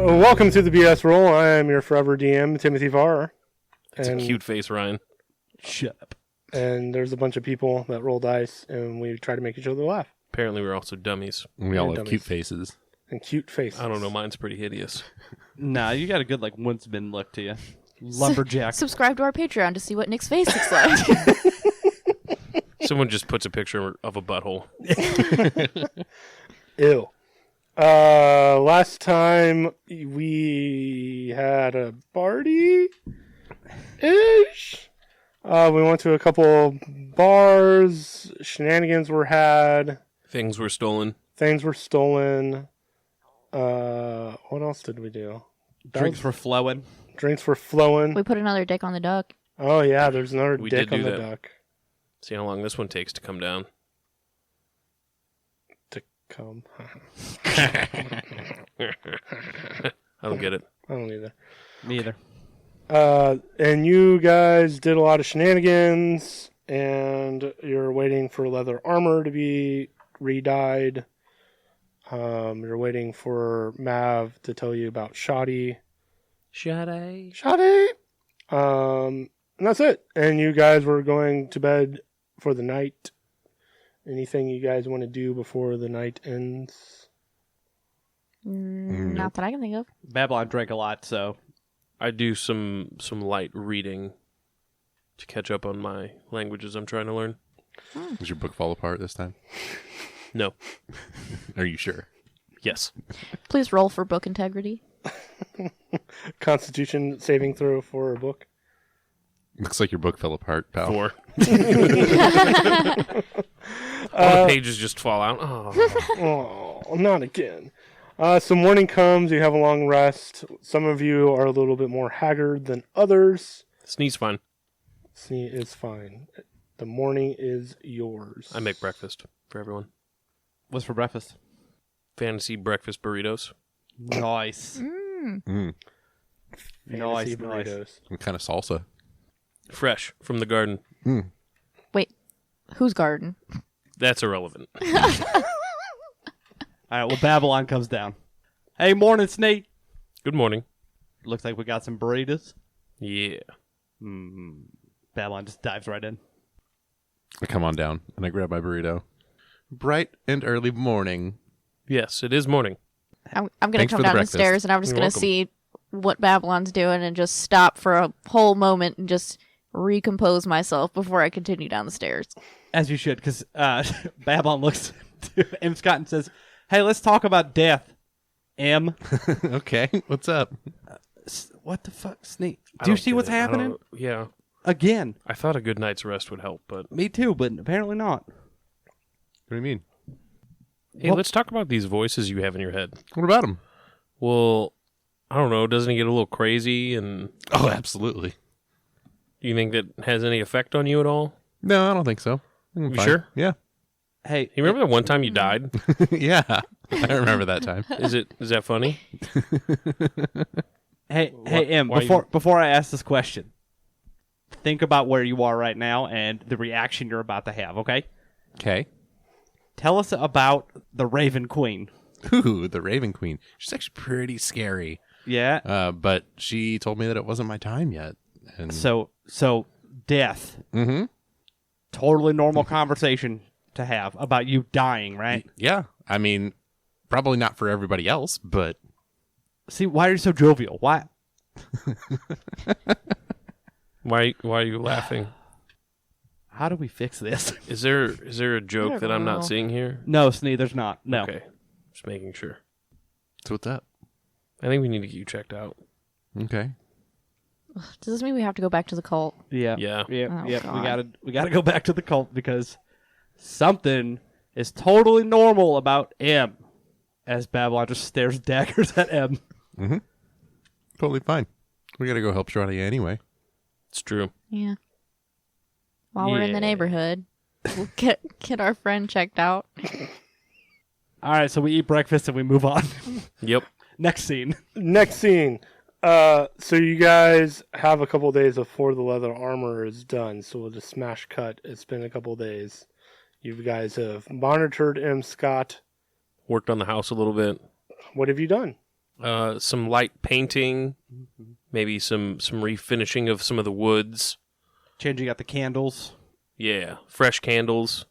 Welcome to the BS Roll. I am your forever DM, Timothy Varr. It's a cute face, Ryan. Shut up. And there's a bunch of people that roll dice, and we try to make each other laugh. Apparently, we're also dummies. We all have dummies. cute faces. And cute faces. I don't know. Mine's pretty hideous. Nah, you got a good, woodsman look to you. Lumberjack. Subscribe to our Patreon to see what Nick's face looks like. Someone just puts a picture of a butthole. Ew. Last time we had a party-ish. We went to a couple bars. Shenanigans were had. Things were stolen. Things were stolen. What else did we do? Drinks were flowing. Drinks were flowing. We put another dick on the duck. Oh, yeah, there's another We dick did on do the that. duck. See how long this one takes to come down. To come. I don't get it. I don't either. Me either. And you guys did a lot of shenanigans, and you're waiting for leather armor to be re-dyed. You're waiting for Mav to tell you about Shoddy. Shoddy. And that's it. And you guys were going to bed for the night. Anything you guys want to do before the night ends? Not that I can think of. Babylon drank a lot, so I do some light reading to catch up on my languages I'm trying to learn. Does your book fall apart this time? No. Are you sure? Yes. Please roll for book integrity. Constitution saving throw for a book. Looks like your book fell apart, pal. 4. All the pages just fall out. Oh. Oh, not again. So morning comes, you have a long rest. Some of you are a little bit more haggard than others. Sneeze fine. See, it's fine. The morning is yours. I make breakfast for everyone. what's for breakfast? Fantasy breakfast burritos. Nice. Fantasy Nice. burritos. What kind of salsa? Fresh from the garden. Wait, whose garden? That's irrelevant. All right, well, Babylon comes down. Hey, morning, Snake. Good morning. Looks like we got some burritos. Yeah. Babylon just dives right in. I come on down and I grab my burrito. Bright and early morning. Yes, it is morning. I'm going to Thanks come for the down the breakfast. stairs and I'm just You're going to welcome. see what Babylon's doing and just stop for a whole moment and just recompose myself before I continue down the stairs. As you should, because Babylon looks to M. Scott and says, hey, let's talk about death. M. Okay, what's up? What the fuck, Snake? I Do you don't see get what's it. I don't- happening? Yeah. Again. I thought a good night's rest would help, but... Me too, but apparently not. What do you mean? Hey, let's talk about these voices you have in your head. What about him? Well, I don't know. Doesn't he get a little crazy? And Oh, absolutely. do you think that has any effect on you at all? No, I don't think so. I'm You fine. sure? Yeah. Hey, You remember the one time you died? Yeah. I remember that time. Is that funny? hey, M. why Before I ask this question, think about where you are right now and the reaction you're about to have. Okay. Okay. Tell us about the Raven Queen. Ooh, the Raven Queen. She's actually pretty scary. Yeah. But she told me that it wasn't my time yet. And So death. Mm-hmm. Totally normal conversation to have about you dying, right? Yeah. I mean, probably not for everybody else, but See, why are you so jovial? Why? Why are you laughing? How do we fix this? Is there a joke don't that I'm know. not seeing here? No, Snee, there's not. No. Okay. Just making sure. so what's up? I think we need to get you checked out. Okay. Does this mean we have to go back to the cult? Yeah. Yeah. Oh, We God. gotta go back to the cult because something is totally normal about M. As Babylon just stares daggers at M. Mm-hmm. Totally fine. We gotta go help Shreddy anyway. It's true. Yeah. While we're in the Yeah. neighborhood, we'll get our friend checked out. All right, so we eat breakfast and we move on. Yep. Next scene. Next scene. So you guys have a couple days before the leather armor is done. So we'll just smash cut. It's been a couple days. You guys have monitored M. Scott. Worked on the house a little bit. What have you done? Some light painting, maybe some refinishing of some of the woods. Changing out the candles. Yeah, fresh candles.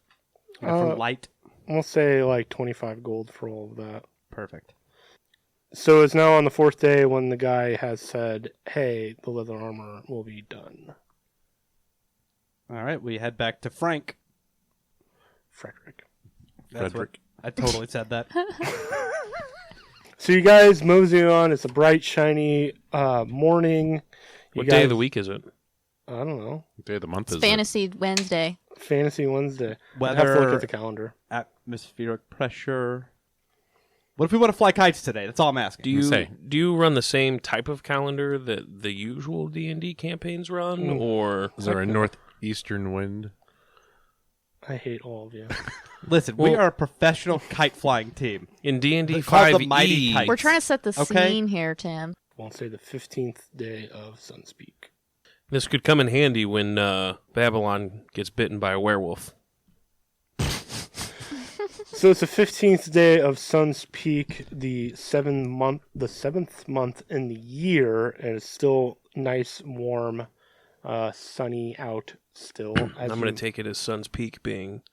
From light. We'll say like 25 gold for all of that. Perfect. So it's now on the 4th day when the guy has said, hey, the leather armor will be done. All right, we head back to Frank. Frederick. That's Frederick. What, I totally said that. So you guys mosey on. It's a bright, shiny morning. What day of the week is it? I don't know. What day of the month It's is Fantasy Wednesday. Fantasy Wednesday. I'd Weather, have to look at the calendar. atmospheric pressure. What if we want to fly kites today? That's all I'm asking. Do you run the same type of calendar that the usual D&D campaigns run, or it? Is there a northeastern wind? I hate all of you. Listen, we are a professional kite flying team. in D&D They're called the 5e? Mighty Kites. We're trying to set the Okay. scene here, Tim. We'll say the 15th day of Sunspeak. This could come in handy when Babylon gets bitten by a werewolf. So it's the 15th day of Sun's Peak, the 7th month in the year, and it's still nice, warm, sunny out still. I'm going to take it as Sun's Peak being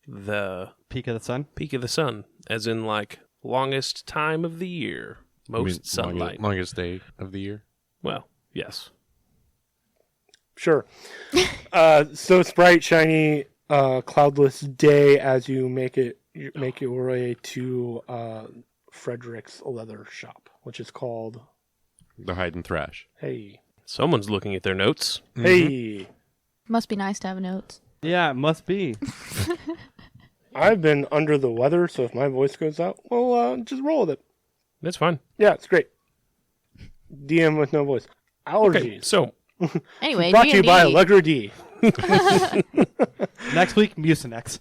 the Peak of the sun. peak of the sun, as in like longest time of the year, most sunlight. Longest day of the year. Well, yes. Sure. So it's bright, shiny, cloudless day as you make your way to Frederick's leather shop, which is called The Hide and Thrash. Hey. Someone's looking at their notes. Hey. Must be nice to have notes. Yeah, it must be. I've been under the weather, so if my voice goes out, well, just roll with it. That's fine. Yeah, it's great. DM with no voice. Allergies. Okay, so Anyway, Brought to you by D&D. Allegra D. Next week, Mucinex.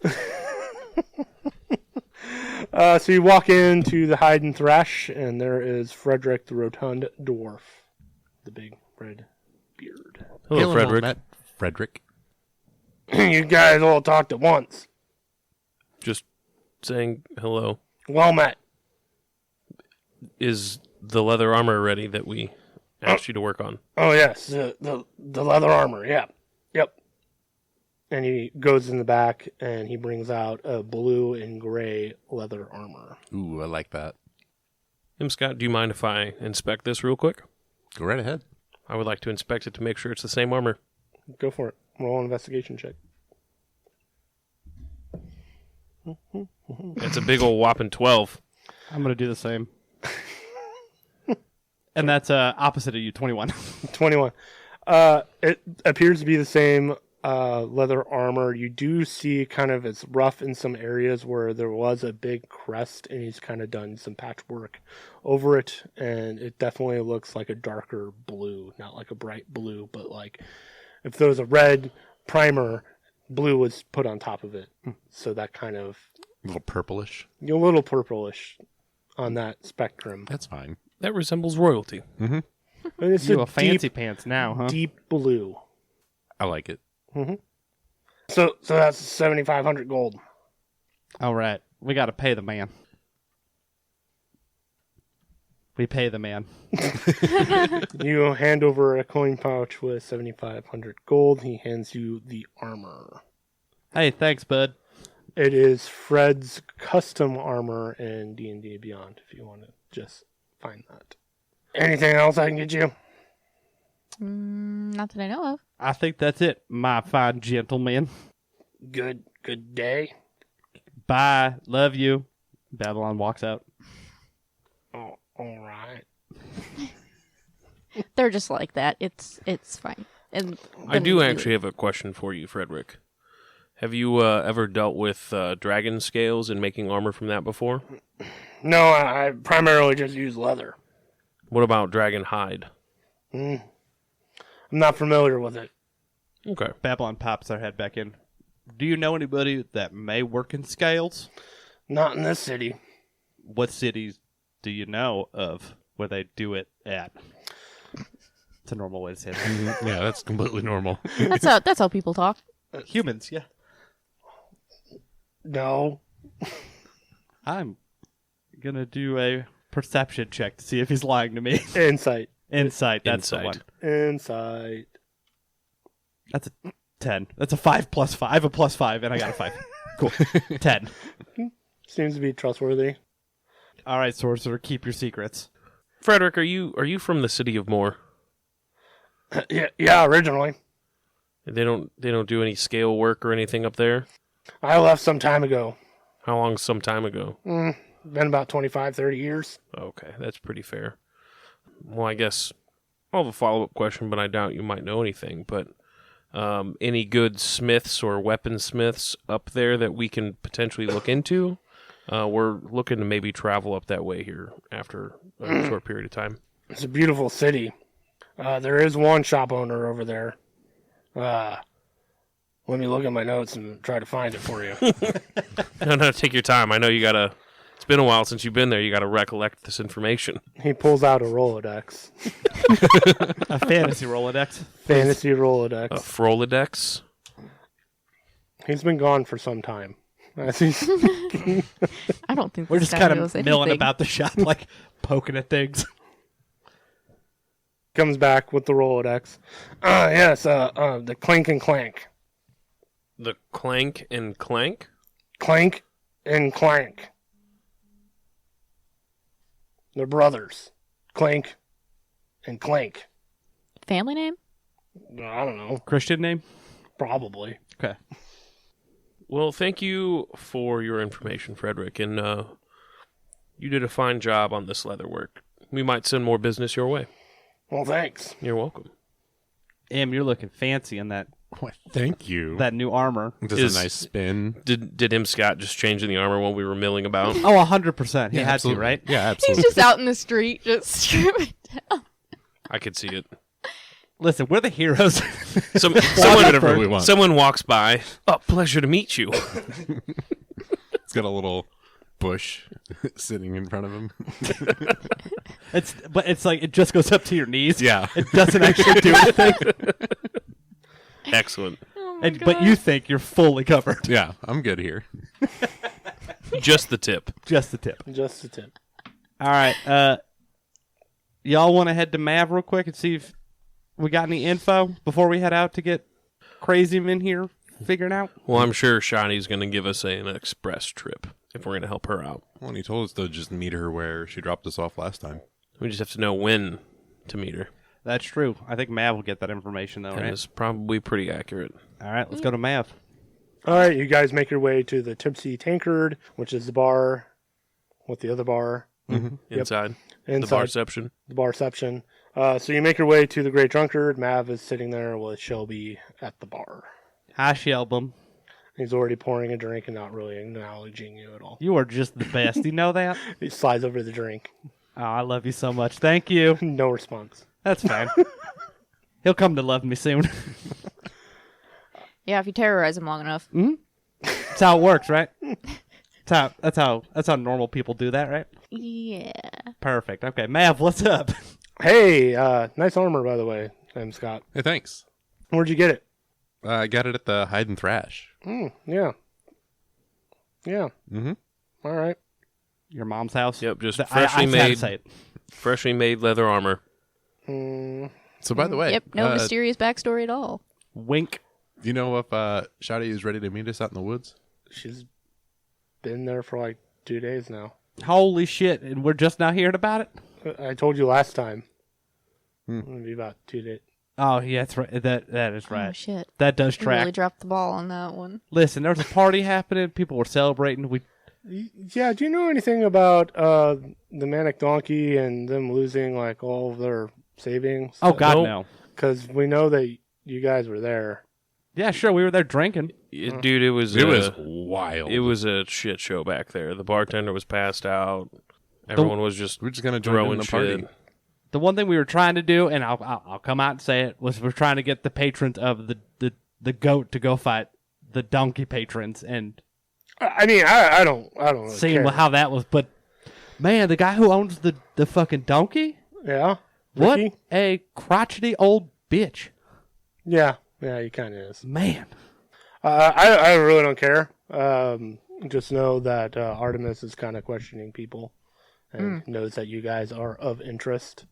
So you walk into the Hide and Thrash, and there is Frederick the Rotund Dwarf. The big red beard. hello, Hail and well Frederick. met, Frederick. You guys all talked at once. Just saying hello. Well met. Is the leather armor ready that we asked you to work on? Oh, yes. The leather armor. Yeah. Yep. And he goes in the back, and he brings out a blue and gray leather armor. Ooh, I like that. Scott, do you mind if I inspect this real quick? Go right ahead. I would like to inspect it to make sure it's the same armor. Go for it. Roll an investigation check. It's a big old whopping 12. I'm going to do the same. And that's opposite of you, 21. 21. It appears to be the same leather armor. You do see kind of it's rough in some areas where there was a big crest, and he's kind of done some patchwork over it, and it definitely looks like a darker blue, not like a bright blue, but like if there was a red primer, blue was put on top of it. So that kind of A little purplish. a little purplish on that spectrum. That's fine. That resembles royalty. And it's You a a fancy deep, pants now, huh? deep blue. I like it. So that's 7,500 gold. All right. We got to pay the man. We pay the man. You hand over a coin pouch with 7,500 gold. He hands you the armor. Hey, thanks, bud. It is Fred's custom armor in D&D Beyond, if you want to just find that. Anything else I can get you? Not that I know of. I think that's it, my fine gentleman. Good day. Bye. Love you. Babylon walks out. Oh, all right. They're just like that. It's fine. And I do actually have a question for you, Frederick. Have you ever dealt with dragon scales and making armor from that before? No, I primarily just use leather. What about dragon hide? I'm not familiar with it. Okay. Babylon pops their head back in. Do you know anybody that may work in scales? Not in this city. What cities do you know of where they do it at? It's a normal way to say that. Yeah, that's completely normal. that's how people talk. Humans, yeah. No. I'm gonna do a perception check to see if he's lying to me. Insight. Insight. That's Insight. the one. Insight. That's a 10. That's a 5 plus 5. I have a plus 5, and I got a 5. Cool. 10. Seems to be trustworthy. All right, sorcerer, keep your secrets. Frederick, are you from the city of Moore? Yeah, originally. They don't do any scale work or anything up there? I left some time ago. How long? Some time ago? Been about 25, 30 years. Okay, that's pretty fair. Well, I guess I'll have a follow-up question, but I doubt you might know anything. But any good smiths or weaponsmiths up there that we can potentially look into? We're looking to maybe travel up that way here after a short period of time. It's a beautiful city. There is one shop owner over there. Let me look at my notes and try to find it for you. No, take your time. I know you gotta. It's been a while since you've been there. You gotta recollect this information. He pulls out a Rolodex. A fantasy Rolodex. Fantasy Rolodex. A Frolodex. He's been gone for some time. As he's I don't think We're this just guy kind of knows milling anything. about the shop, like poking at things. comes back with the Rolodex. Yes, the Clink and Clank. The Clank and Clank? Clank and Clank. They're brothers. Clank and Clank. Family name? I don't know. Christian name? Probably. Okay. Well, thank you for your information, Frederick, and you did a fine job on this leather work. We might send more business your way. Well, thanks. You're welcome. Em, you're looking fancy in that Why, thank you. new armor. Just a nice spin. Did M. Scott just change the armor while we were milling about? Oh, 100%. He had absolutely. to, right? Yeah, He's absolutely. just out in the street, just stripping down. I could see it. Listen, we're the heroes. whatever we want. Someone walks by. Oh, pleasure to meet you. It's got a little bush sitting in front of him. It's like it just goes up to your knees. Yeah. It doesn't actually do anything. Excellent. Oh my But you think you're fully covered. Yeah, I'm good here. Just the tip. Just the tip. Just a tip. All right. Y'all want to head to Mav real quick and see if we got any info before we head out to get Crazy in here figuring out? Well, I'm sure Shawnee's going to give us an express trip if we're going to help her out. Well, and he told us to just meet her where she dropped us off last time. We just have to know when to meet her. That's true. I think Mav will get that information, though, And right? it's probably pretty accurate. All right, let's go to Mav. All right, you guys make your way to the Tipsy Tankard, which is the bar with the other bar. Inside. The Inside. barception. The barception. So you make your way to the Great Drunkard. Mav is sitting there with Shelby at the bar. Hi, Shelbum. He's already pouring a drink and not really acknowledging you at all. You are just the best. You know that? He slides over the drink. Oh, I love you so much. Thank you. No response. That's fine. He'll come to love me soon. Yeah, if you terrorize him long enough. That's how it works, right? That's how normal people do that, right? Yeah. Perfect. Okay, Mav, what's up? Hey, nice armor, by the way, M. Scott. Hey, thanks. Where'd you get it? I got it at the Hide and Thrash. Yeah. Yeah. Mm-hmm. All right. Your mom's house? Yep, just I freshly had to made. say it. Freshly made leather armor. So, by the way, Yep, no mysterious backstory at all. Wink. do you know if Shadi is ready to meet us out in the woods? She's been there for like 2 days now. Holy shit, and we're just now hearing about it? I told you last time. It'll be about 2 days. Oh, yeah, that's right. That is right. Oh, shit. That does We track. really dropped the ball on that one. Listen, there was a party happening. People were celebrating. Yeah, do you know anything about the Manic Donkey and them losing like all of their savings? Oh, God, Nope. no. Because we know that you guys were there. Yeah, sure, we were there drinking. Dude, it was wild. it was a shit show back there. The bartender was passed out. Everyone was just We're just gonna join in throwing the party. shit. The one thing we were trying to do, and I'll come out and say it, was we're trying to get the patrons of the goat to go fight the donkey patrons and I mean, I don't really seeing care. how that was. But man, the guy who owns the fucking donkey, Yeah. what Ricky? a crotchety old bitch, Yeah, he kind of is. man. I really don't care. Just know that Artemis is kind of questioning people, and knows that you guys are of interest.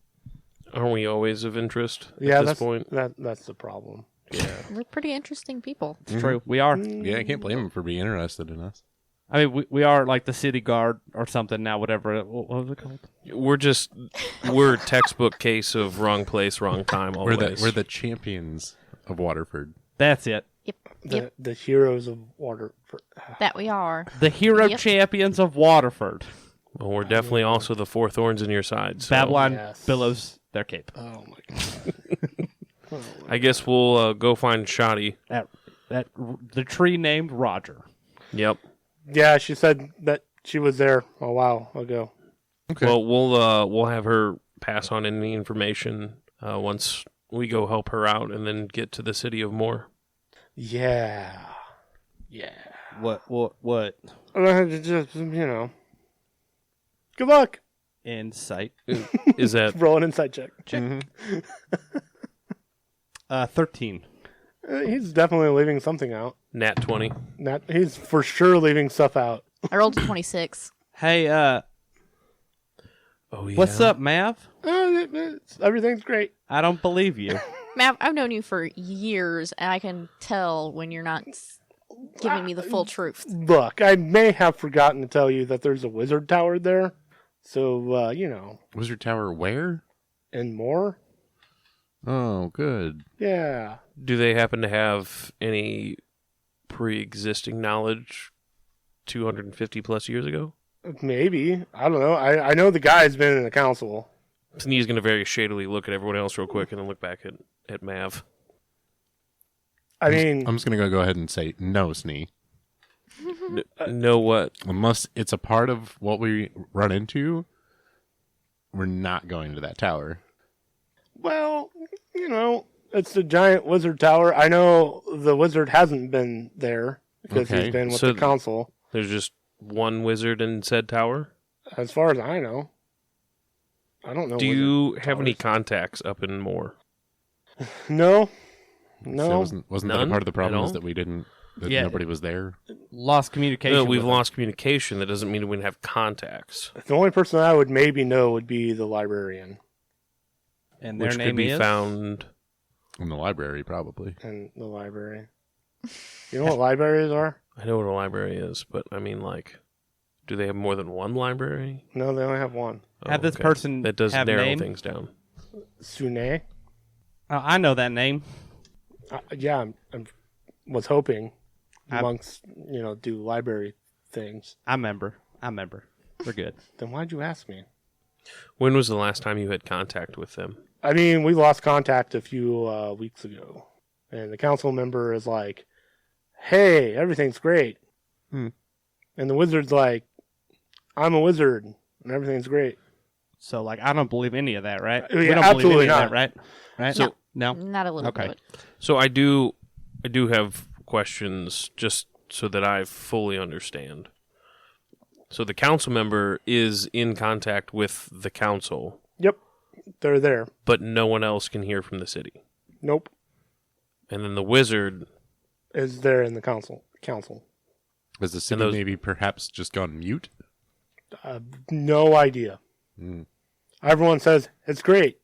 Aren't we always of interest Yeah, at this that's point? that's the problem. Yeah. We're pretty interesting people. It's true. We are. Yeah, I can't blame him for being interested in us. I mean, we are like the city guard or something now. Whatever. What was it called? We're textbook case of wrong place, wrong time. Always. We're the champions of Waterford. That's it. Yep. The heroes of water. That we are. The hero Yep. champions of Waterford. Well, we're definitely also the Four Thorns in your side. So Babylon Yes. billows their cape. Oh my god. I guess we'll go find Shoddy. The tree named Roger. Yep. Yeah, she said that she was there a while ago. Okay. Well, we'll have her pass on any information once we go help her out, and then get to the city of Moore. Yeah. What? Just good luck. Insight. Is that Roll an insight check. 13. He's definitely leaving something out. Nat 20? He's for sure leaving stuff out. I rolled a 26. Hey, Oh yeah. what's up, Mav? Everything's great. I don't believe you. Mav, I've known you for years, and I can tell when you're not giving me the full truth. Look, I may have forgotten to tell you that there's a wizard tower there. So, Wizard Tower where? and more. Oh, good. Yeah. Do they happen to have any pre-existing knowledge 250 plus years ago? Maybe. I don't know. I know the guy's been in the council. Snee's going to very shadily look at everyone else real quick and then look back at Mav. I mean, I'm just going to go ahead and say no, Snee. Know what? Unless it's a part of what we run into, we're not going to that tower. well, it's the giant wizard tower. I know the wizard hasn't been there because Okay. he's been with So the council. There's just one wizard in said tower? As far as I know. I don't know. Do you wizard have any towers. contacts up in Moore? No. So No. wasn't that a None part of the problem at is all? that we didn't, that Yeah. nobody was there? Lost communication. No, we've with lost communication. That doesn't mean we have contacts. The only person I would maybe know would be the librarian them. And their Which name could be is found. In the library, probably. in the library. You know what libraries are? I know what a library is, but I mean, like, do they have more than one library? No, they only have one. Have this person that does have narrow name? things down. Sune. I know that name. Yeah, I was hoping I- monks, do library things. I remember. We're good. Then why'd you ask me? When was the last time you had contact with them? I mean, we lost contact a few weeks ago, and the council member is like, "Hey, everything's great," and the wizard's like, "I'm a wizard, and everything's great." So, like, I don't believe any of that, right? Yeah, we don't absolutely believe any not. of that, right? Right? So- no. Not a little Okay. bit. So I do have questions just so that I fully understand. So the council member is in contact with the council, Yep, they're there. but no one else can hear from the city. Nope, And then the wizard, is there in the council. Has the city those- maybe perhaps just gone mute? No idea. Mm. Everyone says it's great,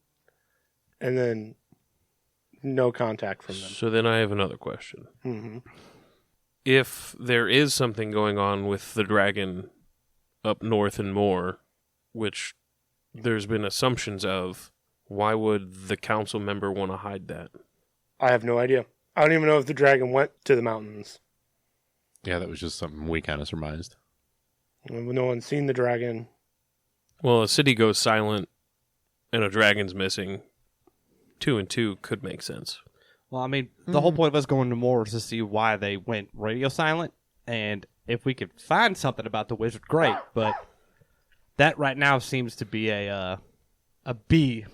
and then no contact from them. so then I have another question. hmm If there is something going on with the dragon up north and more, which there's been assumptions of, why would the council member want to hide that? I have no idea. I don't even know if the dragon went to the mountains. Yeah, that was just something we kind of surmised. No one's seen the dragon. Well, a city goes silent and a dragon's missing. 2 and 2 could make sense. Well, I mean, the whole point of us going to Moore is to see why they went radio silent, and if we could find something about the wizard, great. But that right now seems to be a B,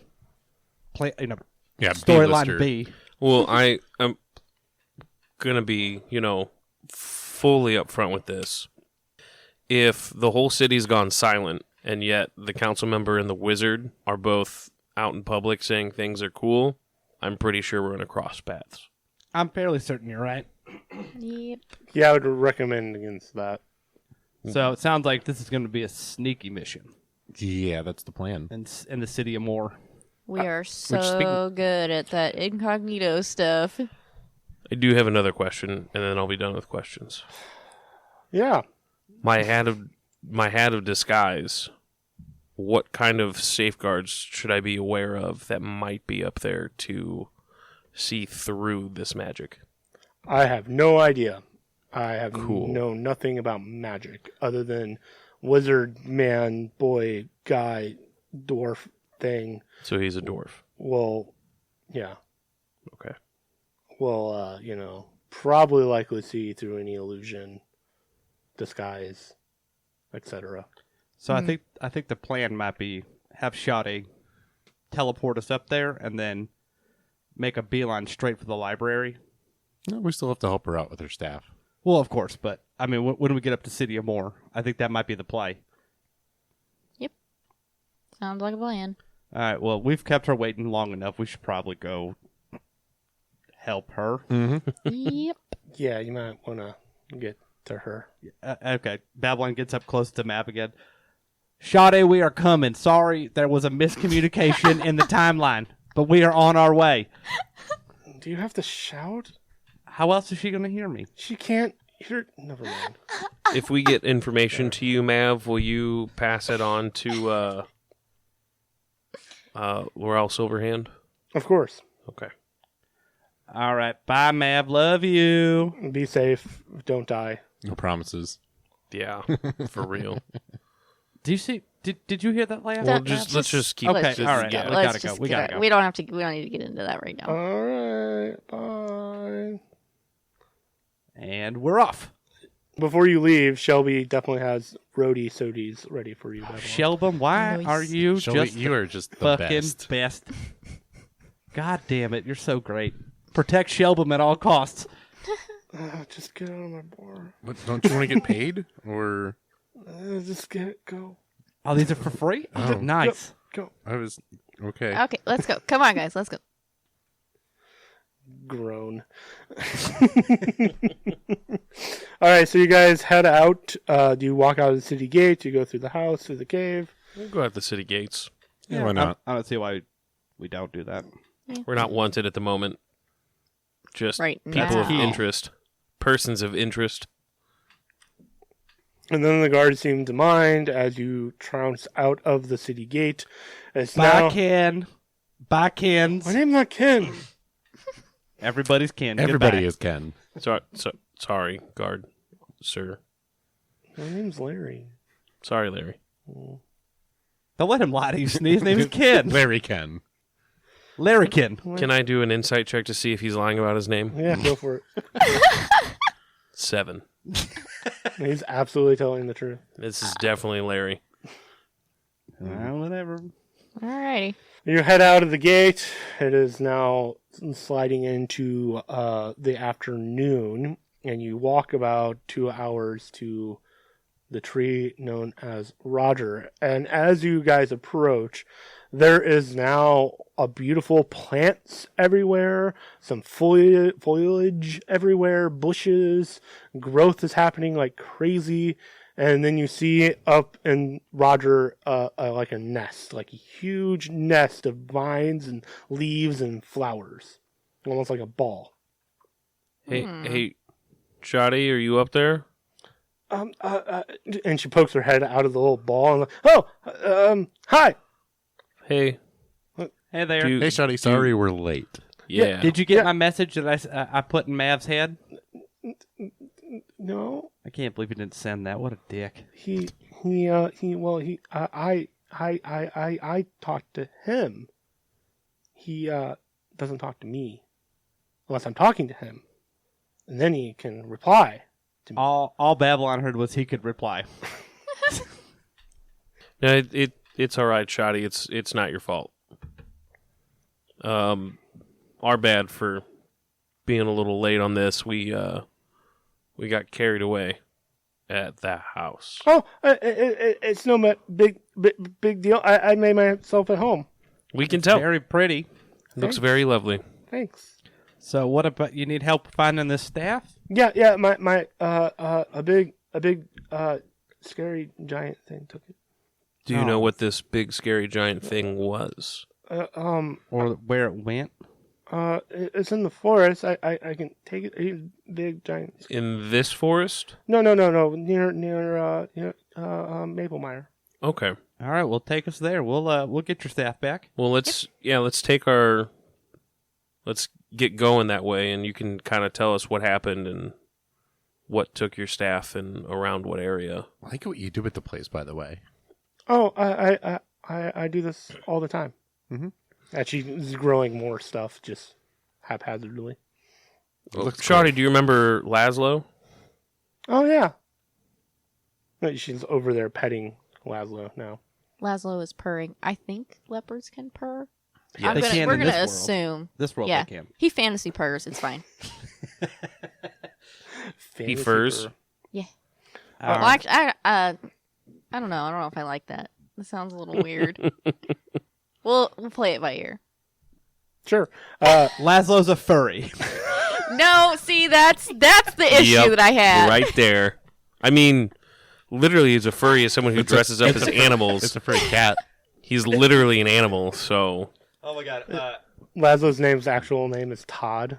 Yeah, storyline B. Well, I'm gonna be, fully upfront with this. If the whole city's gone silent, and yet the council member and the wizard are both out in public saying things are cool, I'm pretty sure we're gonna cross paths. I'm fairly certain you're right. Yep. Yeah, I would recommend against that. So it sounds like this is going to be a sneaky mission. Yeah, that's the plan. in the city of Moore. We are so speaking- good at that incognito stuff. I do have another question, and then I'll be done with questions. Yeah. My hat of disguise. What kind of safeguards should I be aware of that might be up there to see through this magic? I have no idea. I have Cool. known nothing about magic other than wizard, man, boy, guy, dwarf thing. So he's a dwarf. Will, yeah, Okay. will, probably likely see through any illusion, disguise, etc. So I think the plan might be have Sade teleport us up there and then make a beeline straight for the library. No, we still have to help her out with her staff. Well, of course, but I mean, when we get up to City of Moore, I think that might be the play. Sounds like a plan. All right. Well, we've kept her waiting long enough. We should probably go help her. Yep. Yeah, you might want to get to her. Okay. Babylon gets up close to the map again. Sade, we are coming. Sorry, there was a miscommunication in the timeline, but we are on our way. Do you have to shout? How else is she going to hear me? She can't hear. Never mind. If we get information to you, Mav, will you pass it on to Laurel Silverhand? Of course. Okay. All right. Bye, Mav. Love you. Be safe. Don't die. No promises. Yeah, for real. Do you see? Did you hear that laugh? Well, let's just keep. Okay, just- all right. yeah. We gotta go. We gotta go. We don't need to get into that right now. All right. Bye. And we're off. Before you leave, Shelby definitely has roadie sodies ready for you. Babylon. Shelby, why Nice. are you Shelby, just you are just the fucking best. God damn it, you're so great. Protect Shelby at all costs. Just get out of my bar. What, don't you want to get paid? Or Just get it. Go. Oh, these are for free? Oh. Nice. Go. I was okay. Okay, let's go. Come on, guys. Let's go. Groan. All right, so you guys head out. Do you walk out of the city gate? Do you go through the house, through the cave? We'll go out the city gates. Yeah, why not? I don't see why we don't do that. We're not wanted at the moment. Just Right people of now. interest, persons of interest. And then the guards seem to mind as you trounce out of the city gate. It's Bye, now. Ken. Bye, Kens. My name's not Ken. Everybody's Ken. Everybody Goodbye. is Ken. Sorry, guard, sir. My name's Larry. Sorry, Larry. Don't let him lie to you, Sneeze. His name is Ken. Larry Ken. Larry Ken. Can I do an insight check to see if he's lying about his name? Yeah, go for it. 7. He's absolutely telling the truth. This is definitely Larry. Whatever. Alrighty. You head out of the gate. It is now sliding into the afternoon, and you walk about 2 hours to the tree known as Roger. And as you guys approach, there is now a beautiful plants everywhere, some foliage everywhere, bushes, growth is happening like crazy. And then you see up in Roger like a nest, like a huge nest of vines and leaves and flowers, almost like a ball. Hey, Shoddy, are you up there? And she pokes her head out of the little ball and hi. Hey, Hey there. do you- Hey, Shoddy, sorry we're late. yeah. Did you get my message that I put in Mav's head? No, I can't believe he didn't send that. What a dick. I talked to him. He doesn't talk to me unless I'm talking to him, and then he can reply to me. All Babylon heard was he could reply. No, it's all right, Shoddy. It's not your fault. Our bad for being a little late on this. We got carried away at that house. Oh, it's no big deal. I made myself at home. We can tell. Very pretty. Looks very lovely. Thanks. So what about you need help finding this staff? Yeah. My a big scary giant thing took it. Do you Oh. know what this big scary giant thing was? Or where it went? It's in the forest. I can take it. He's big giant. In this forest? No. Near Maplemire. Okay. All right, well, take us there. We'll get your staff back. Well, let's get going that way, and you can kind of tell us what happened and what took your staff and around what area. I like what you do with the place, by the way. Oh, I do this all the time. Mhm. Actually, is growing more stuff just haphazardly. Looks Shoddy, do you remember Laszlo? Oh yeah. No, she's over there petting Laszlo now. Laszlo is purring. I think leopards can purr. Yeah, they can we're in gonna this world. assume. This world Yeah, they can. he fantasy purrs. It's fine. Fantasy furs? fur. Well, actually, I don't know. I don't know if I like that. That sounds a little weird. We'll play it by ear. Sure. Laszlo's a furry. No, see, that's the issue Yep, that I had. right there. I mean, literally, he's a furry as someone who dresses up as animals. It's a furry cat. He's literally an animal, so... Oh my god. Laszlo's actual name is Todd.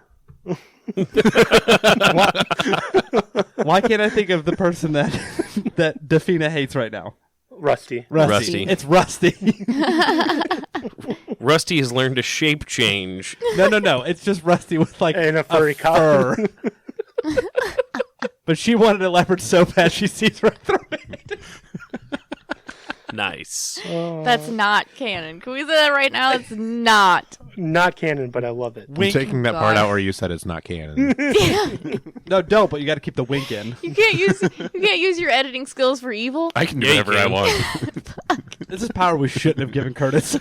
Why can't I think of the person that Dafina hates right now? Rusty. Rusty. It's Rusty. Rusty has learned to shape change. No. It's just Rusty with like And a furry fur. cock. But she wanted a leopard so bad she sees right through it. Nice. That's not canon. Can we say that right now? It's not. Not canon, but I love it. I'm taking that part God. out where you said it's not canon. No, don't. But you got to keep the wink in. You can't use your editing skills for evil. I can do Yeah, you whatever I can. want. This is power we shouldn't have given Curtis.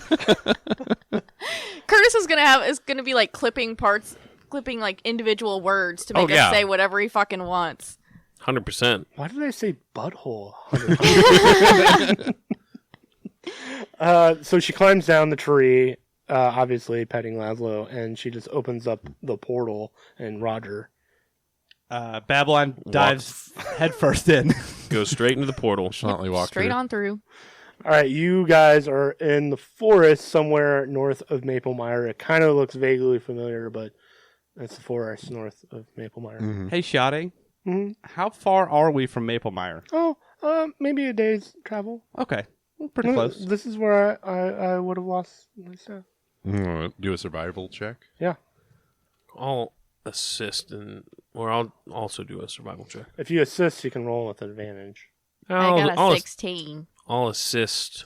Curtis is gonna be like clipping like individual words to make Oh, yeah. us say whatever he fucking wants. 100%. Why did I say butthole? So she climbs down the tree, obviously petting Laszlo, and she just opens up the portal, and Roger. Babylon dives headfirst in. Goes straight into the portal. Nonchalantly walk Straight through. on through. All right, you guys are in the forest somewhere north of Maplemire. It kind of looks vaguely familiar, but it's the forest north of Maplemire. Mhm. Hey, Shoddy. Mhm. How far are we from Maplemire? Oh, maybe a day's travel. Okay. Well, pretty close. This is where I would have lost my stuff. Do a survival check. Yeah. I'll assist, or I'll also do a survival check. If you assist, you can roll with advantage. I got a I'll 16. I'll assist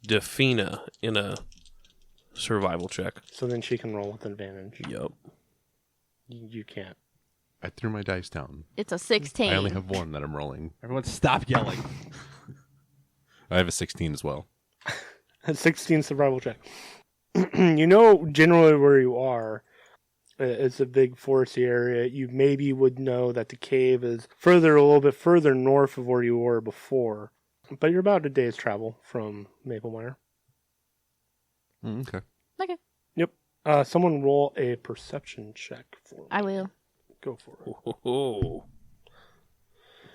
Dafina in a survival check. So then she can roll with advantage. Yup. You can't. I threw my dice down. It's a 16. I only have one that I'm rolling. Everyone stop yelling. I have a 16 as well. A 16 survival check. You know generally where you are. It's a big foresty area. You maybe would know that the cave is a little bit further north of where you were before. But you're about a day's travel from Maplemire. Okay. Okay. Yep. Someone roll a perception check for me. I will. Go for it. Oh.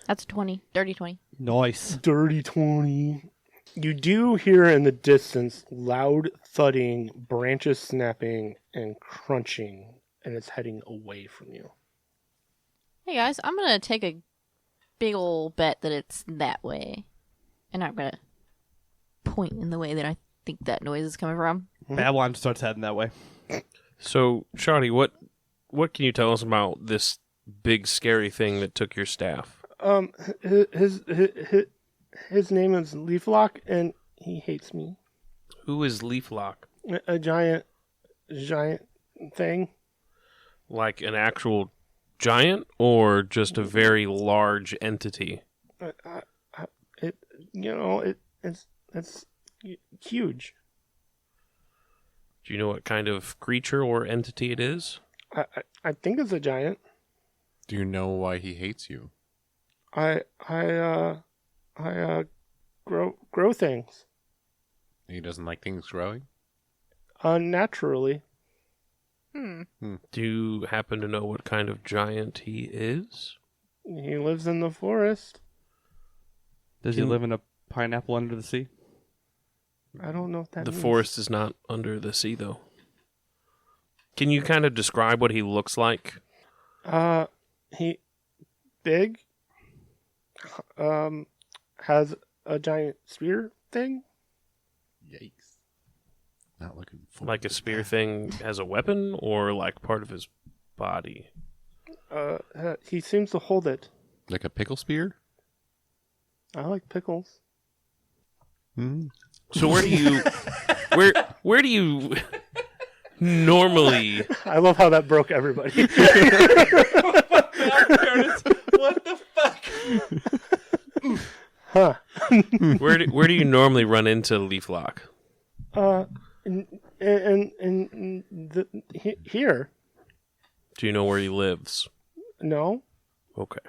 That's a 20. Dirty 20. Nice. Dirty 20. You do hear in the distance loud thudding, branches snapping, and crunching, and it's heading away from you. Hey guys, I'm gonna take a big ol' bet that it's that way. And I'm gonna point in the way that I think that noise is coming from. Babylon starts heading that way. So, Shoddy, what can you tell us about this big scary thing that took your staff? His name is Leaflock, and he hates me. Who is Leaflock? A giant thing. Like an actual giant, or just a very large entity? It's huge. Do you know what kind of creature or entity it is? I think it's a giant. Do you know why he hates you? I grow things He doesn't like things growing? unnaturally. Do you happen to know what kind of giant he is? He lives in the forest. Does he live in a pineapple under the sea? I don't know what that The means. forest is not under the sea, though. Can you kind of describe what he looks like? He big. Has a giant spear thing. Yikes. Not looking for Like a spear thing as a weapon, or like part of his body? He seems to hold it. Like a pickle spear? I like pickles. Mm-hmm. So where do you, where do you normally? I love how that broke everybody. What the fuck? Huh. Where do you normally run into Leaflock? Here. Do you know where he lives? No. Okay.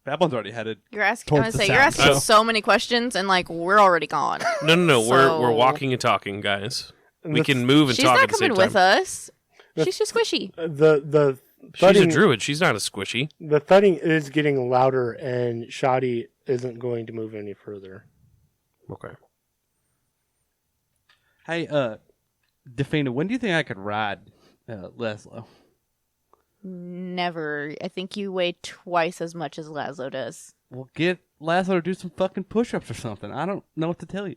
Babylon's already headed. You're asking. I'm Towards gonna the say you're south. asking Oh. so many questions, and like we're already gone. No. We're So- walking and talking, guys. We The- can move and She's talk not at the same coming time. with us. The- She's just squishy. The She's a thudding, druid. She's not a squishy. the thudding is getting louder, and Shoddy isn't going to move any further. Okay. Hey, Defina, when do you think I could ride Laszlo? Never. I think you weigh twice as much as Laszlo does. We'll get Laszlo to do some fucking push-ups or something. I don't know what to tell you.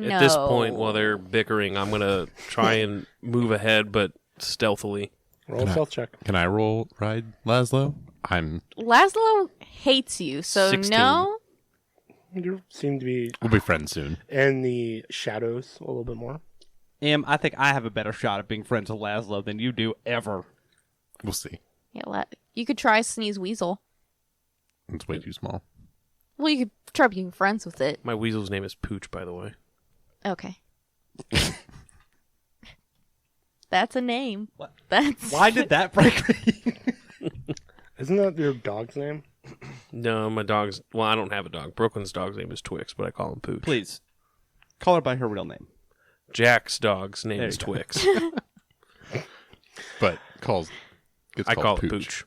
At this point, while they're bickering, I'm gonna try and move ahead, but stealthily. Roll a stealth check. Can I roll ride Laszlo? I'm. Laszlo hates you, so 16. no. You seem to be We'll be friends soon. in the shadows a little bit more. I think I have a better shot at being friends with Laszlo than you do ever. We'll see. Yeah, you could try Sneeze Weasel. It's way too small. Well, you could try being friends with it. My weasel's name is Pooch, by the way. Okay. That's a name. What? That's Why did that break me? Isn't that your dog's name? No, my dog's... Well, I don't have a dog. Brooklyn's dog's name is Twix, but I call him Pooch. Please, call her by her real name. Jack's dog's name There is you go. Twix. But gets I called call it Pooch. Pooch.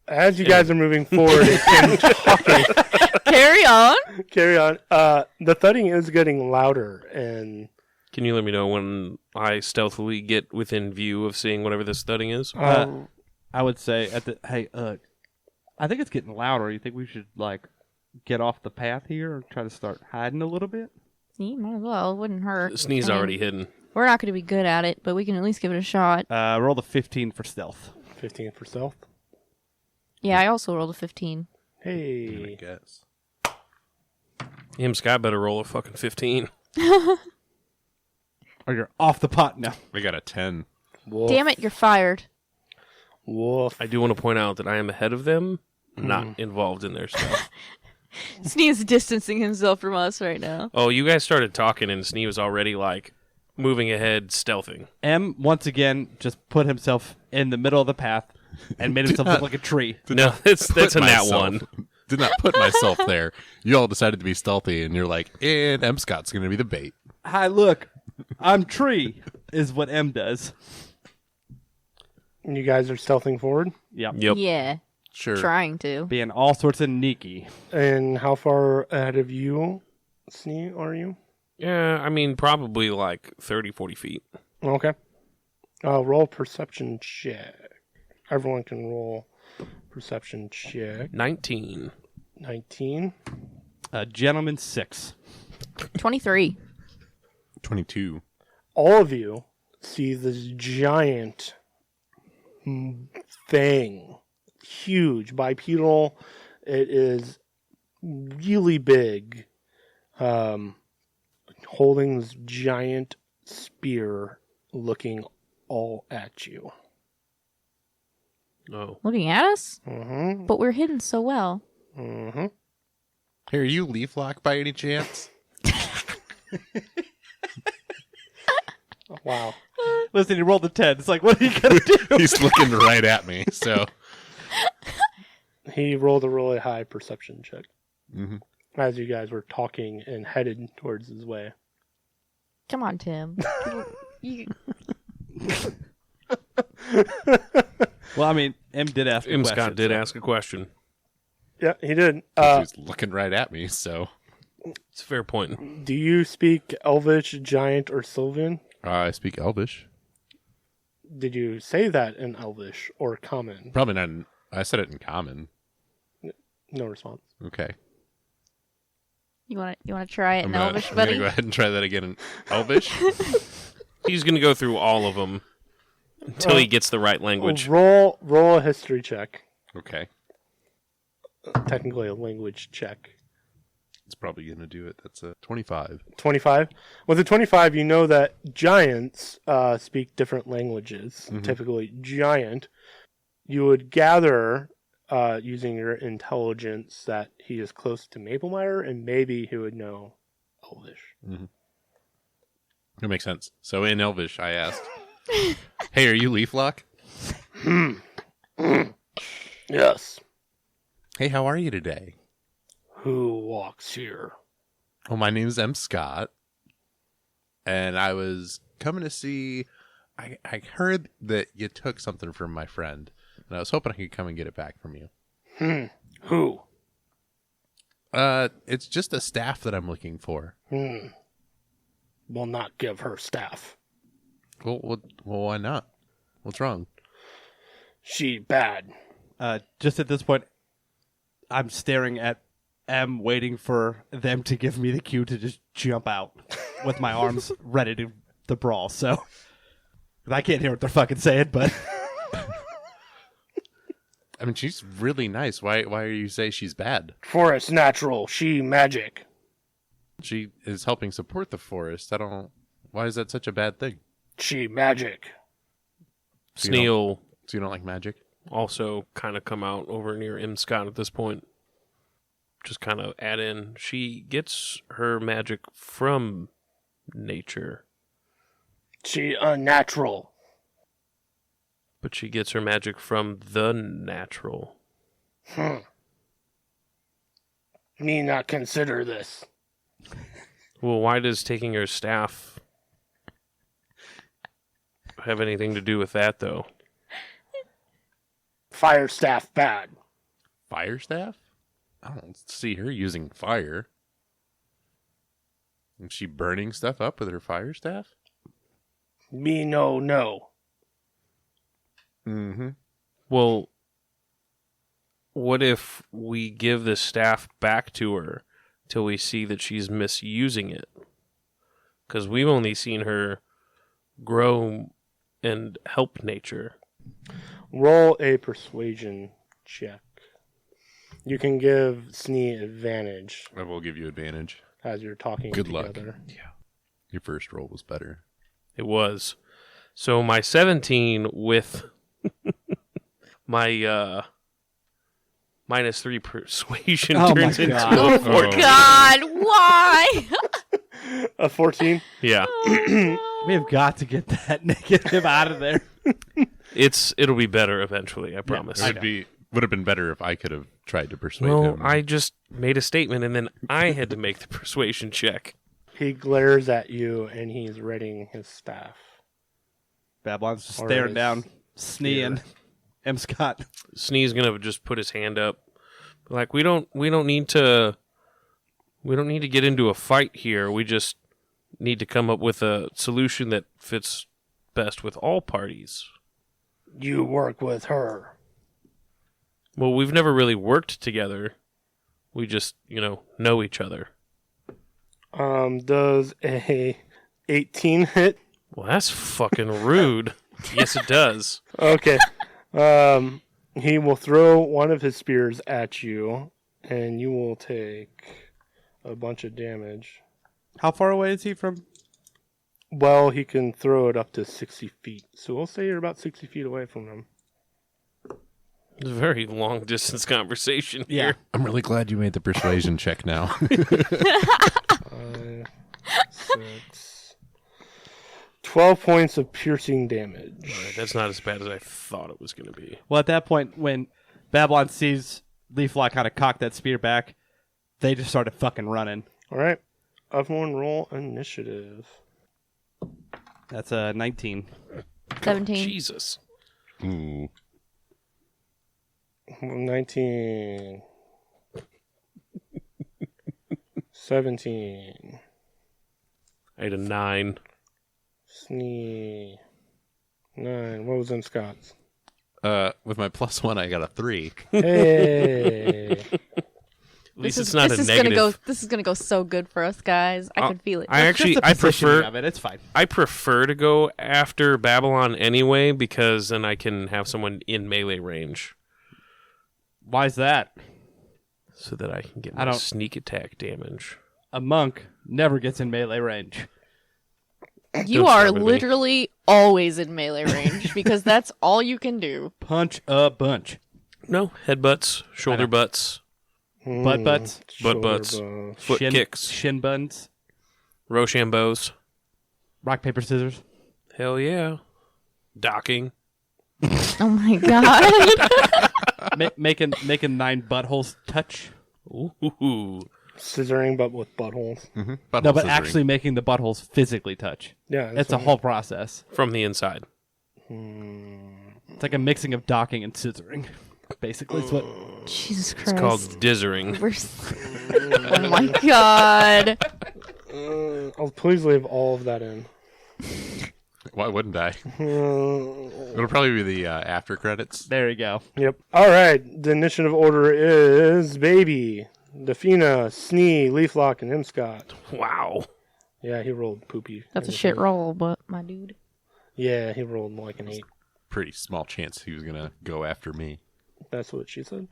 As you guys are moving forward and talking, Carry on. carry on. The thudding is getting louder, and Can you let me know when I stealthily get within view of seeing whatever this thudding is? I would say I think it's getting louder. You think we should get off the path here and try to start hiding a little bit? You might as well. It wouldn't hurt. Sneeze I mean, already hidden. We're not going to be good at it, but we can at least give it a shot. Roll the 15 for stealth. 15 for stealth. Yeah, I also rolled a 15. I Hey, guess. Him Scott better roll a fucking 15. Or you're off the pot now. We got a 10. wolf. Damn it, you're fired. Wolf. I do want to point out that I am ahead of them, not involved in their stuff. Sneeze is distancing himself from us right now. Oh, you guys started talking and Snee was already moving ahead, stealthing. M once again just put himself in the middle of the path and made himself look like a tree. No, that's a nat myself- one. Did not put myself there. You all decided to be stealthy, and you're like, and M. Scott's going to be the bait. Hi, look, I'm tree, is what M does. You guys are stealthing forward. Yep. Yep. Yeah, Sure. trying to. Being all sorts of sneaky. And how far ahead of you, Snee, are you? Yeah, I mean, probably 30, 40 feet. Okay. Roll perception check. Everyone can roll perception check. 19. 19. Gentleman 6. 23. 22. All of you see this giant thing. Huge. Bipedal. It is really big. Holding this giant spear looking all at you. Oh. Looking at us? Mm-hmm. But we're hidden so well. Mm-hmm. Hey, are you Leaflock by any chance? Wow. Listen, he rolled a 10. It's like, what are you going to do? He's looking right at me, so. He rolled a really high perception check Mhm. as you guys were talking and headed towards his way. Come on, Tim. You- Well, I mean, M did ask a Scott question. did so- ask a question. Yeah, he did. He's looking right at me, so. It's a fair point. Do you speak Elvish, Giant, or Sylvan? I speak Elvish. Did you say that in Elvish or Common? Probably not. I said it in common. No response. Okay. You want to try it in Elvish, I'm buddy? gonna go ahead and try that again in Elvish. He's going to go through all of them until he gets the right language. Roll a history check. Okay. Technically a language check. It's probably gonna do it. That's a 25. 25. With a 25, you know that giants speak different languages. Typically, giant. You would gather, using your intelligence, that he is close to Maplemeyer, and maybe he would know Elvish. That makes sense. So in Elvish, I asked, "Hey, are you Leaflock?" Yes. Hey, how are you today? Who walks here? Well, my name's M. Scott, and I was coming to see. I heard that you took something from my friend, and I was hoping I could come and get it back from you. Who? It's just a staff that I'm looking for. Will not give her staff. Well, why not? What's wrong? She bad. Just at this point, I'm staring at M, waiting for them to give me the cue to just jump out with my arms ready to brawl. So I can't hear what they're fucking saying, but I mean, she's really nice. Why are you say she's bad? Forest natural. She magic. She is helping support the forest. Why is that such a bad thing? She magic. Sneal So you don't like magic? also kind of come out over near M. Scott at this point. Just kind of add in, she gets her magic from nature, She unnatural. but she gets her magic from the natural. Me not consider this. Well, why does taking her staff have anything to do with that, though? Fire staff bad. Fire staff? I don't see her using fire. Is she burning stuff up with her fire staff? Me no. Mm-hmm. Well, what if we give the staff back to her till we see that she's misusing it? Because we've only seen her grow and help nature. Roll a persuasion check. You can give Snee advantage I will give you advantage. as you're talking Good luck. together. Your first roll was better. It was. So my 17 with my -3 persuasion Oh turns my into God. a 14. God, why? A 14? Yeah. we have got to get that negative out of there. It'll be better eventually, I promise. It would have been better if I could have tried to persuade Well, him. I just made a statement and then I had to make the persuasion check. He glares at you and he's readying his staff. Babylon's just Or staring his down, sneeing. M. Scott. Snee's gonna just put his hand up, like we don't need to get into a fight here. We just need to come up with a solution that fits best with all parties. You work with her. Well, we've never really worked together. We just, know each other. Does a 18 hit? Well, that's fucking rude. Yes, it does. Okay. He will throw one of his spears at you, and you will take a bunch of damage. How far away is he from? Well, he can throw it up to 60 feet. So we'll say you're about 60 feet away from him. It's a very long distance conversation here. I'm really glad you made the persuasion check now. 5, 6, 12 points of piercing damage. All right, that's not as bad as I thought it was going to be. Well, at that point, when Babylon sees Leaflock kind of cock that spear back, they just started fucking running. All right. Everyone roll initiative. That's a 19. 17. Jesus. Ooh. 19. 17. I had a 9. Snee. 9. What was in Scott's? With my +1, I got a 3. Hey. At least it's not a negative. This is gonna go so good for us, guys. I can feel it. I It's just the I positioning prefer of it. It's fine. I prefer to go after Babylon anyway because then I can have someone in melee range Why's that? so that I can get I my don't- sneak attack damage. A monk never gets in melee range. You Don't are start with me. literally always in melee range because that's all you can do. Punch a bunch. No, headbutts, shoulder butts, Butt butts. Butt Shoulder butts. butt. foot kicks, Shin buns. Rochambeaus. Rock, paper, scissors. Hell yeah. Docking. Oh my god. Making 9 buttholes touch. Ooh. Scissoring, but with buttholes. No, but actually making the buttholes physically touch. Yeah. It's a whole process. From the inside. It's like a mixing of docking and scissoring. Basically, it's what. Jesus Christ. It's called dizzering. Oh my god. Oh, please leave all of that in. Why wouldn't I? It'll probably be the after credits. There you go. Yep. All right. The initiative order is Baby, Defina, Snee, Leaflock, and him, Scott. Wow. Yeah, he rolled poopy. That's a shit roll, but my dude. Yeah, he rolled like an 8. Pretty small chance he was gonna go after me. That's what she said.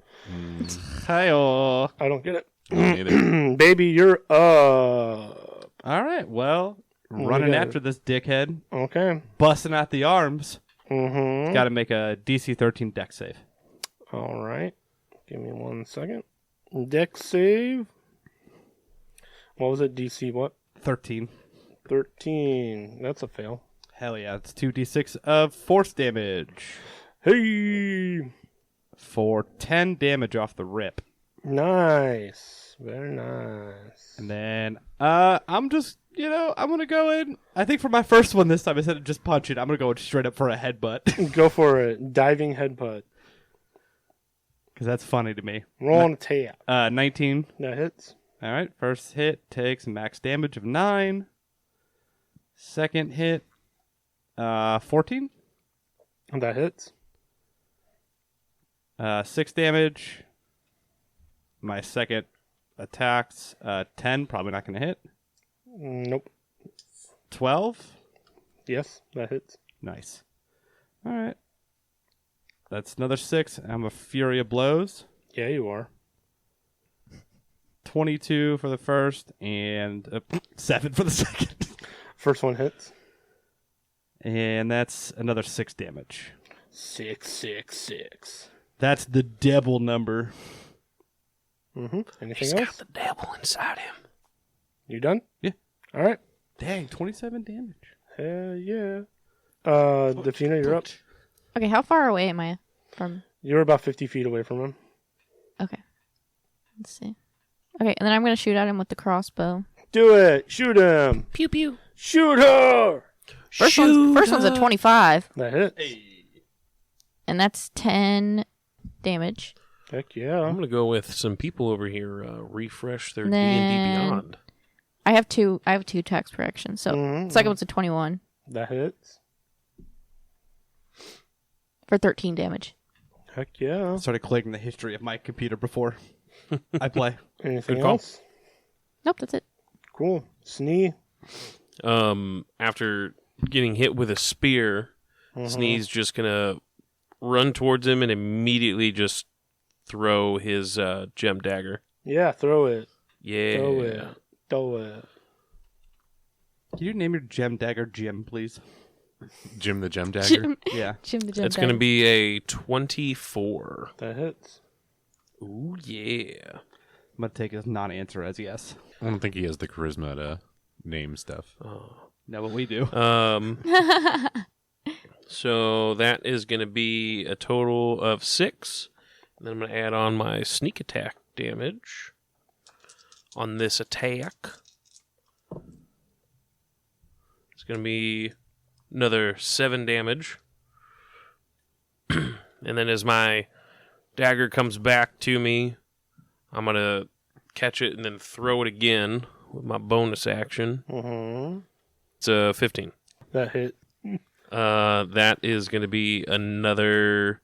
Hi-oh. I don't get it. Neither. Baby, you're up. All right, well, We running got after this dickhead, Okay. busting out the arms. Mm-hmm. Got to make a DC 13 deck save. All right. Give me 1 second. Deck save. What was it? DC what? 13. 13. That's a fail. Hell yeah, it's 2d6 of force damage. Hey. For 10 damage off the rip. Nice. Very nice. And then, I'm just, I'm going to go in. I think for my first one this time, instead of just punching, I'm going to go straight up for a headbutt. Go for it. Diving headbutt. Because that's funny to me. Roll on a tap. 19. That hits. All right, first hit takes max damage of 9. Second hit, 14. That hits. 6 damage. My second attack's 10, probably not going to hit. Nope. 12. Yes, that hits. Nice. All right. That's another 6. I'm a Fury of Blows. Yeah, you are. 22 for the first and 7 for the second. First one hits. And that's another 6 damage. 666. That's the devil number. Mm-hmm. Anything He's else? got the devil inside him. You done? Yeah. All right. Dang, 27 damage. Hell yeah. Defina, you're up. Okay, how far away am I from? You're about 50 feet away from him. Okay. Let's see. Okay, and then I'm going to shoot at him with the crossbow. Do it. Shoot him. Pew pew. Shoot her. First one's a 25, That hits. and that's 10 damage. Heck yeah. I'm gonna go with some people over here. Refresh their Then- D&D Beyond. I have two attacks per action, so Mhm. second one's a 21 That hits. for 13 damage. Heck yeah. I started clicking the history of my computer before I play. Anything Good call. else? Nope, that's it. Cool. Snee. After getting hit with a spear, Snee's just gonna run towards him and immediately just throw his gem dagger. Yeah, throw it. Yeah. Throw it. Throw it. Can you name your gem dagger Jim, please? Jim the Gem Dagger. Jim, Yeah. Jim the Gem It's gonna Dagger. be a 24. That hits. Ooh yeah. I'm going to take his non-answer as yes. I don't think he has the charisma to name stuff. Know what we do. So that is going to be a total of 6. And then I'm going to add on my sneak attack damage on this attack. It's going to be another 7 damage. And then as my dagger comes back to me, I'm going to catch it and then throw it again with my bonus action. Mm-hmm. It's a 15. That hit. That is going to be another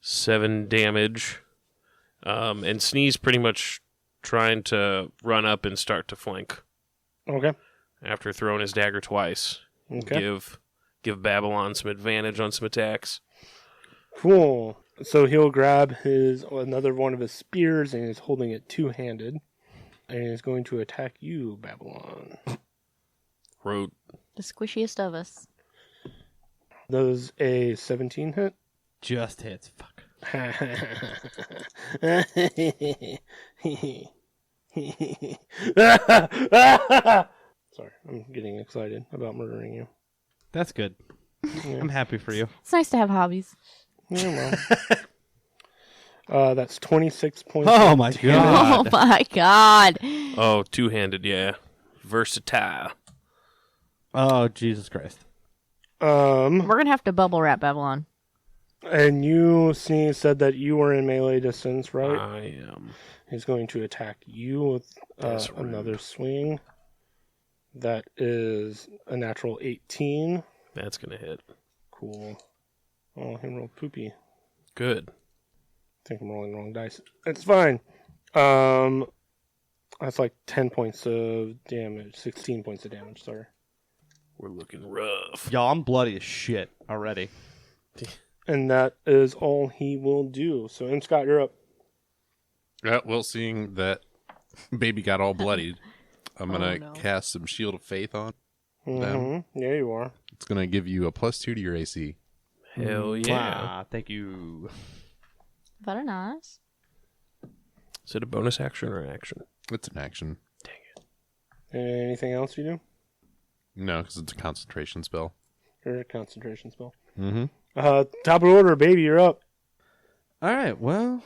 7 damage. And Sneeze pretty much trying to run up and start to flank Okay. after throwing his dagger twice. Okay. Give Babylon some advantage on some attacks. Cool. So he'll grab another one of his spears and he's holding it two-handed. And he's going to attack you, Babylon. Road. The squishiest of us. Does a 17 hit? Just hits. Fuck. Sorry, I'm getting excited about murdering you. That's good. Yeah. I'm happy for you. It's nice to have hobbies. Yeah, well. That's 26 points. Oh my Oh god. my god. Oh, two-handed, yeah. Versatile. Oh Jesus Christ. We're gonna have to bubble wrap Babylon. And you said that you were in melee distance, right? I am. He's going to attack you with That's rude. another swing. That is a natural 18. That's going to hit. Cool. Oh, he rolled poopy. Good. I think I'm rolling the wrong dice. It's fine. That's like 10 points of damage. 16 points of damage, sorry. We're looking rough. Y'all, I'm bloody as shit already. And that is all he will do. So, M. Scott, you're up. Yeah, well, seeing that baby got all bloodied, I'm going to no. cast some Shield of Faith on. Mm-hmm. Yeah, you are. It's going to give you a +2 to your AC. Hell yeah. Ah, thank you. Very nice. Is it a bonus action or an action? It's an action. Anything else you do? No, because it's a concentration spell. Or a concentration spell? Mm-hmm. Top of order, baby, you're up. All right, well,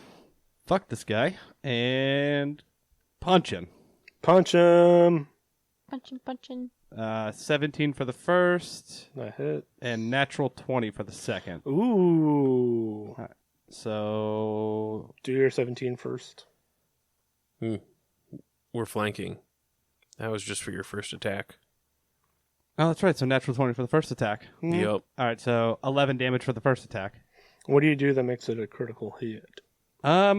fuck this guy and punch him. Punch him. Punchin'. 17 for the first That hit. and natural 20 for the second. Ooh. So Do your 17 first. We're flanking. That was just for your first attack. oh, that's right. So natural 20 for the first attack. Yep. All right, so 11 damage for the first attack. What do you do that makes it a critical hit? I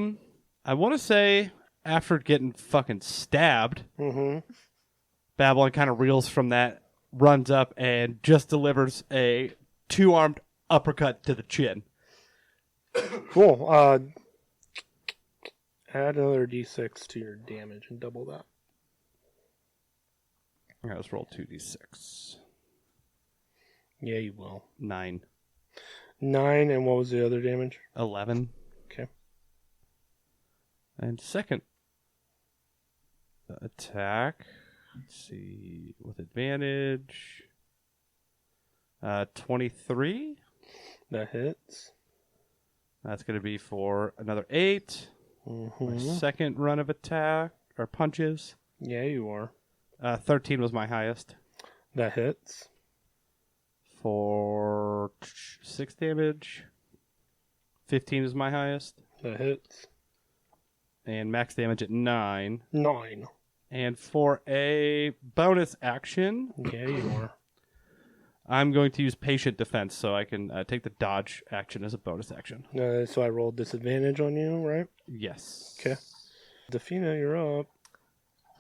want to say after getting fucking stabbed, Mm-hmm. Babylon kind of reels from that, runs up, and just delivers a 2-armed uppercut to the chin. Cool. Add another d6 to your damage and double that. All right, let's roll 2d6. Yeah, you will. 9. 9, and what was the other damage? 11. Okay. And second attack. Let's see. With advantage. 23. That hits. That's going to be for another 8. My Mm-hmm. second run of attack, or punches. Yeah, you are. 13 was my highest. That hits. For 6 damage. 15 is my highest. That hits. And max damage at 9. 9. And for a bonus action, Yeah, you are. I'm going to use patient defense, so I can take the dodge action as a bonus action. So I rolled disadvantage on you, right? Yes. Okay. Defina, you're up.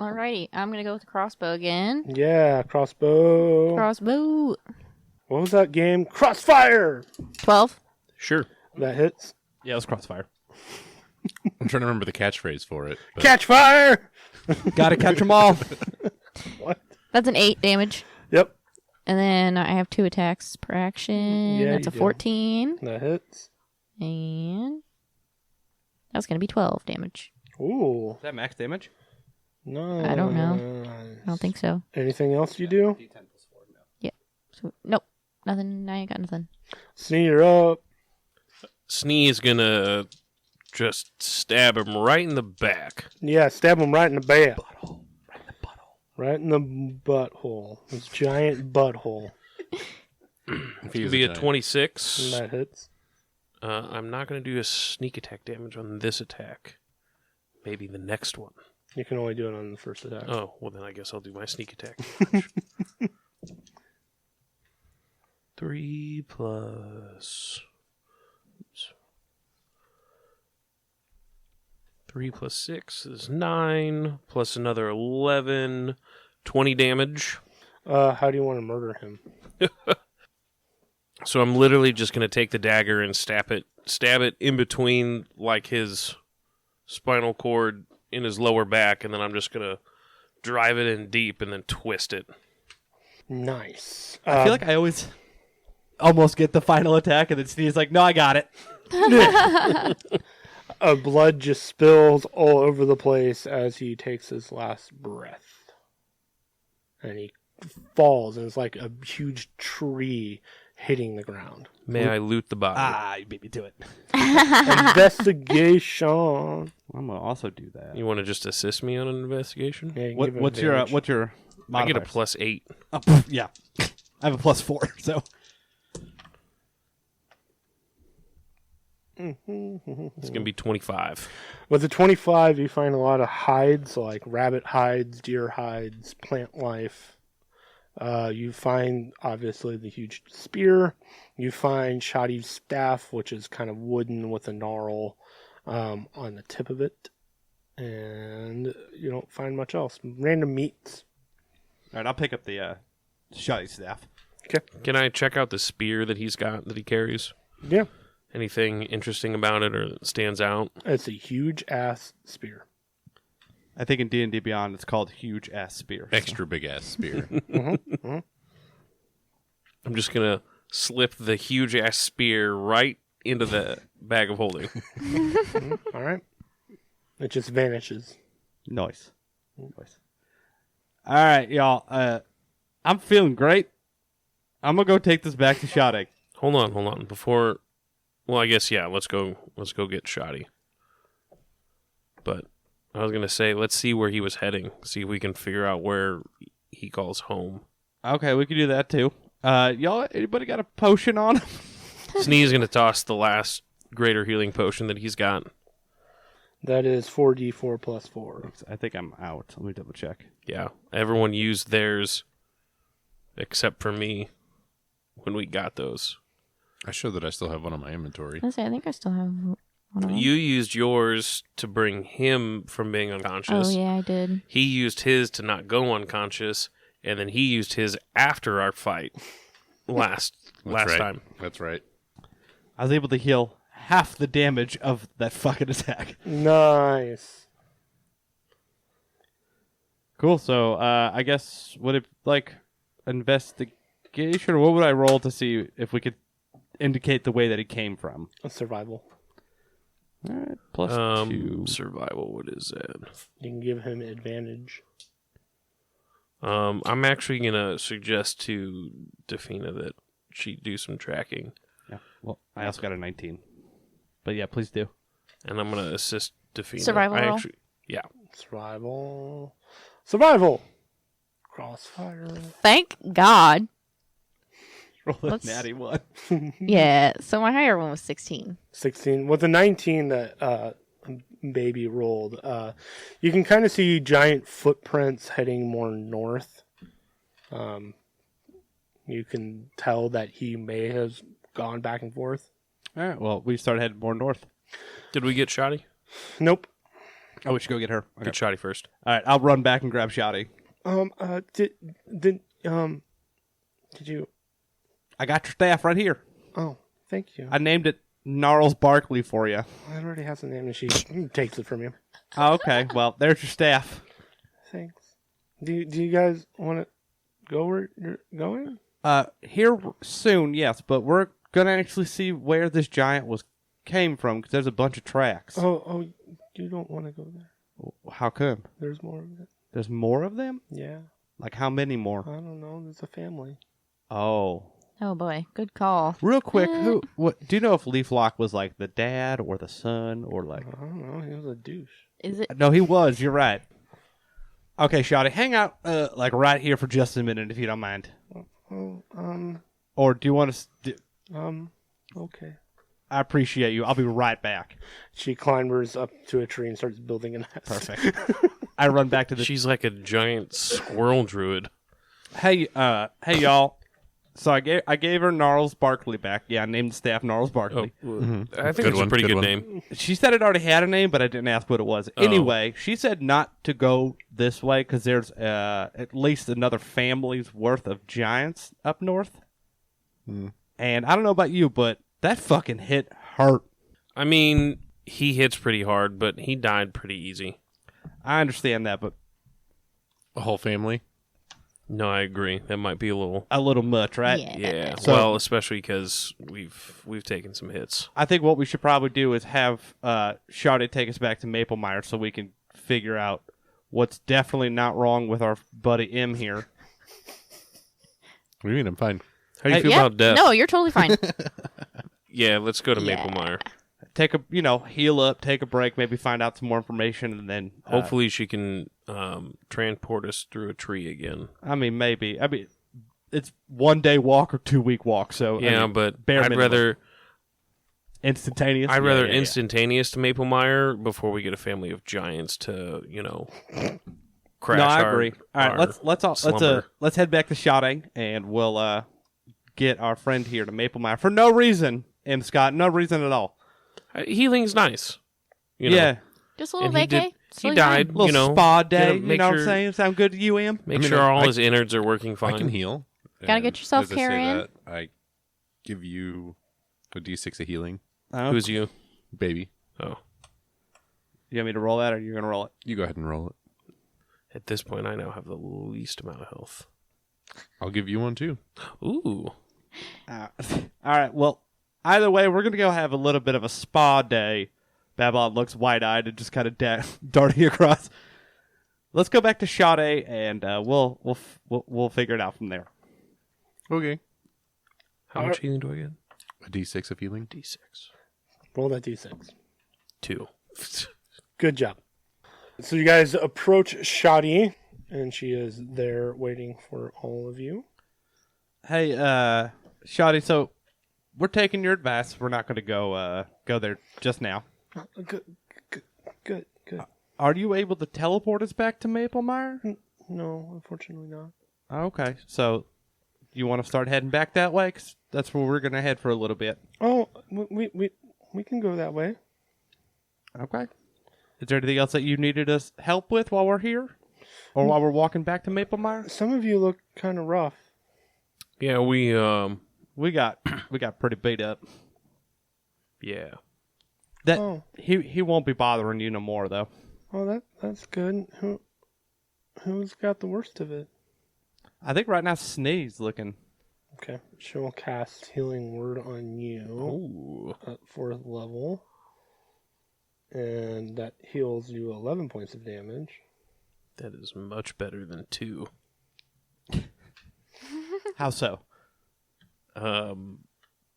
Alrighty, I'm gonna go with the crossbow again. Yeah, crossbow. Crossbow. What was that game? Crossfire! 12. Sure. That hits. Yeah, it was crossfire. I'm trying to remember the catchphrase for it. But Catch fire! Gotta catch them all. What? That's an 8 damage. Yep. And then I have 2 attacks per action. Yeah, That's a you do. 14. That hits. And that's going to be 12 damage. Ooh. Is that max damage? No. I don't know. I don't think so. Anything else you do? So, nope. Nothing. I ain't got nothing. Snee, you're up. Snee is going to just stab him right in the back. Yeah, stab him right in the back. Right in the butthole. His giant butthole. It's going to be a giant. 26. And that hits. I'm not going to do a sneak attack damage on this attack. Maybe the next one. You can only do it on the first attack. Oh, well then I guess I'll do my sneak attack. 3 plus... Oops. 3 plus 6 is 9, plus another 11, 20 damage. How do you want to murder him? So I'm literally just going to take the dagger and stab it in between like his spinal cord in his lower back, and then I'm just going to drive it in deep and then twist it. Nice. I feel like I always almost get the final attack, and then Snee's like, no, I got it. Blood just spills all over the place as he takes his last breath. And he falls, and it's like a huge tree hitting the ground. May I loot the body? You beat me to it. Investigation. I'm going to also do that. You want to just assist me on an investigation? Yeah, you can give him What's advantage. your I get a modifiers? +8. Oh, yeah. I have a +4, so. It's going to be 25. With the 25, you find a lot of hides, like rabbit hides, deer hides, plant life. You find, obviously, the huge spear. You find Shadi's staff, which is kind of wooden with a gnarl on the tip of it. And you don't find much else. Random meats. All right, I'll pick up the Shotty staff. Okay. Can I check out the spear that he's got, that he carries? Yeah. Anything interesting about it or that stands out? It's a huge-ass spear. I think in D&D Beyond, it's called Huge Ass Spear. Extra big ass spear. I'm just going to slip the huge-ass spear right into the bag of holding. All right. It just vanishes. Nice. All right, y'all. I'm feeling great. I'm going to go take this back to Shotty. Hold on. Before... Well, I guess, yeah, let's go get Shoddy. But I was going to say, let's see where he was heading. See if we can figure out where he calls home. Okay, we can do that too. Y'all, anybody got a potion on him? Snee's going to toss the last greater healing potion that he's got. That is 4d4 plus 4. I think I'm out. Let me double check. Yeah, everyone used theirs except for me when we got those. I show that I still have one on my inventory. I think I still have one of them. You used yours to bring him from being unconscious. Oh, yeah, I did. He used his to not go unconscious, and then he used his after our fight last right. time. That's right. I was able to heal half the damage of that fucking attack. Nice. Cool. So, I guess, would it, like, investigation, or what would I roll to see if we could indicate the way that it came from? A survival. All right, plus 2. Survival, what is that? You can give him advantage. I'm actually going to suggest to Defina that she do some tracking. Yeah. Well, I also got a 19. But yeah, please do. And I'm going to assist Defina. Survival roll? Yeah. Survival. Crossfire. Thank God. Roll a Let's- natty 1. Yeah, so my higher one was 16. 16. With the 19 that baby rolled, you can kind of see giant footprints heading more north. You can tell that he may have gone back and forth. All right, well, we started heading more north. Did we get Shoddy? Nope. Oh, we should go get her. Okay. Get Shoddy first. All right, I'll run back and grab Shotty. Did you? I got your staff right here. Oh, thank you. I named it Gnarls Barkley for you. It already has a name, and she takes it from you. Oh, okay, well, there's your staff. Thanks. Do you guys want to go where you're going? Here soon, yes, but we're gonna actually see where this giant came from, because there's a bunch of tracks. Oh, you don't want to go there. How come? There's more of it. There's more of them? Yeah. Like how many more? I don't know. There's a family. Oh. Oh boy, good call. Real quick, what do you know if Leaflock was like the dad or the son or like? I don't know. He was a douche. Is it? No, he was. You're right. Okay, Shotty, hang out like right here for just a minute if you don't mind. Oh, Or do you want to? okay. I appreciate you. I'll be right back. She climbers up to a tree and starts building a nest. Perfect. I run back to the. She's like a giant squirrel druid. Hey, y'all. So I gave her Gnarls Barkley back. Yeah, I named the staff Gnarls Oh, Barkley. I think it's a pretty good name. She said it already had a name, but I didn't ask what it was. Oh. Anyway, she said not to go this way because there's at least another family's worth of giants up north. And I don't know about you, but that fucking hit hurt. I mean, he hits pretty hard, but he died pretty easy. I understand that, but A whole family. No, I agree. That might be a little. a little much, right? Yeah. So- well, especially because we've taken some hits. I think what we should probably do is have Shawty take us back to Maple Mire so we can figure out what's definitely not wrong with our buddy M here. What do you mean? I'm fine. How do you feel Yeah. about death? No, you're totally fine. Yeah, let's go to Yeah. Maple Mire. Take a, heal up, take a break, maybe find out some more information, and then Hopefully, she can transport us through a tree again. maybe. It's 1 day walk or 2 week walk, so Yeah, but bare I'd minimum. rather Instantaneous. I'd Yeah. instantaneous to Maple Mire before we get a family of giants to crash. No, I our- agree. All right, our slumber. let's head back to Shawty, and we'll get our friend here to Maple Mire for no reason. M. Scott, no reason at all. Healing's nice. You know? Yeah, Just a little And he vacay. did- It's he totally died. fine. little spa day. You make know what I'm sure- saying? Sound good to you, M? Make I mean, sure all I- his innards are working fine. I can heal. Gotta And get yourself as I care say in. that, I give you a D6 of healing, Who's you? baby. Oh, You want me to roll that, or you're gonna roll it? You go ahead and roll it. at this point, I now have the least amount of health. I'll give you one too. Ooh, All right. Well, either way, we're gonna go have a little bit of a spa day. Babylon looks wide-eyed and just kind of darting across. Let's go back to Sade, and we'll figure it out from there. Okay. how much healing do I get? A D6 of healing. D6. Roll that d6. 2. Good job. So you guys approach Shadi, and she is there waiting for all of you. Hey, Sade, so we're taking your advice. We're not going to go there just now. Good. Are you able to teleport us back to Maple Mire? No, unfortunately not. Okay, so you want to start heading back that way? 'Cause that's where we're going to head for a little bit. Oh, we can go that way. Okay. Is there anything else that you needed us help with while we're here? Or while we're walking back to Maple Mire? Some of you look kind of rough. Yeah, we We got pretty beat up. yeah. That Oh. he won't be bothering you no more though. Oh, that's good. Who's got the worst of it? I think right now Sneeze looking. Okay, she'll cast Healing Word on you Ooh. at 4th level, and that heals you 11 points of damage. That is much better than 2. How so?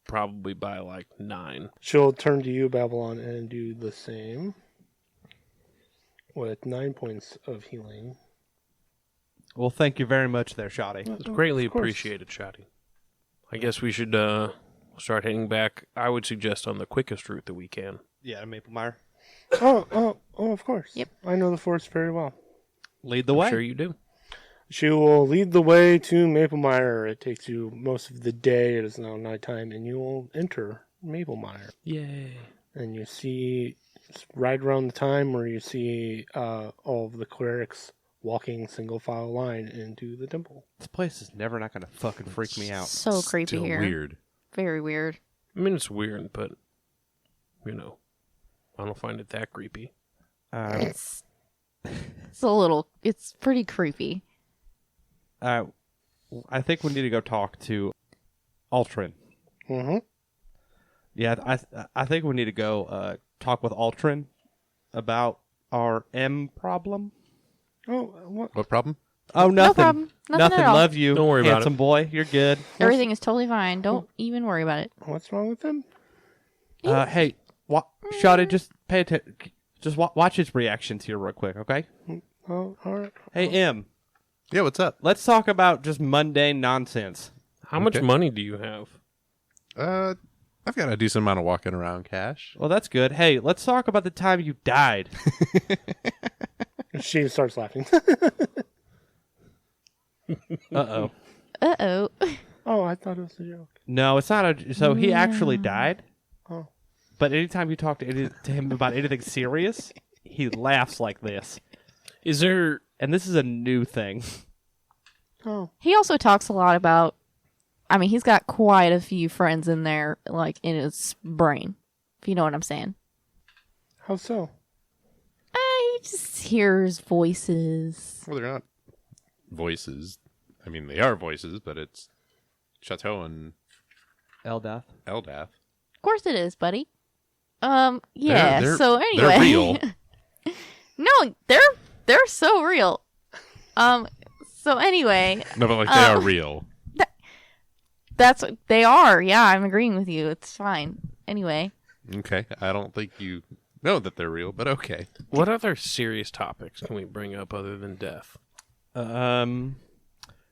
Probably by like 9. She'll turn to you, Babylon, and do the same with 9 points of healing. Well, thank you very much there, Shoddy. It's greatly Of course. appreciated, Shotty. I guess we should start heading back. I would suggest on the quickest route that we can. Yeah, to Maple Mire. Oh, of course. Yep. I know the forest very well. Lead the I'm way. sure you do. She will lead the way to Maple Mire. It takes you most of the day. It is now nighttime, and you will enter Maple Mire. Yay. And you see, it's right around the time where you see all of the clerics walking single file line into the temple. This place is never not going to fucking freak me out. So creepy Still here. weird. Very weird. I mean, it's weird, but, I don't find it that creepy. It's it's pretty creepy. I think we need to go talk to Altrin. Mm-hmm. Yeah, I think we need to go talk with Altrin about our M problem. Oh, what? What problem? Oh, nothing. No problem. Nothing at all. Love you. Don't worry about handsome boy. You're good. Everything is totally fine. Don't even worry about it. What's wrong with them? Hey, Shotty, just pay attention. Just watch his reactions here real quick, okay? Oh, all right. Hey, M, Yeah, what's up? let's talk about just mundane nonsense. How much Okay. money do you have? I I've got a decent amount of walking around, Cash. Well, that's good. Hey, let's talk about the time you died. She starts laughing. Uh-oh. Uh-oh. Oh, I thought it was a joke. No, it's not a... So he actually died. Oh. But anytime you talk to him about anything serious, he laughs like this. Is there... And this is a new thing. Oh. He also talks a lot about, I mean, he's got quite a few friends in there, like, in his brain, if you know what I'm saying. How so? He just hears voices. Well, they're not voices. I mean, they are voices, but it's Chateau and Eldath. Eldath. Of course it is, buddy. Yeah, They're- so anyway. They're real. No, they're so real. So anyway, No, but like they are real. that's what they are. Yeah, I'm agreeing with you. It's fine. Anyway, Okay. I don't think you know that they're real, but okay. What other serious topics can we bring up other than death?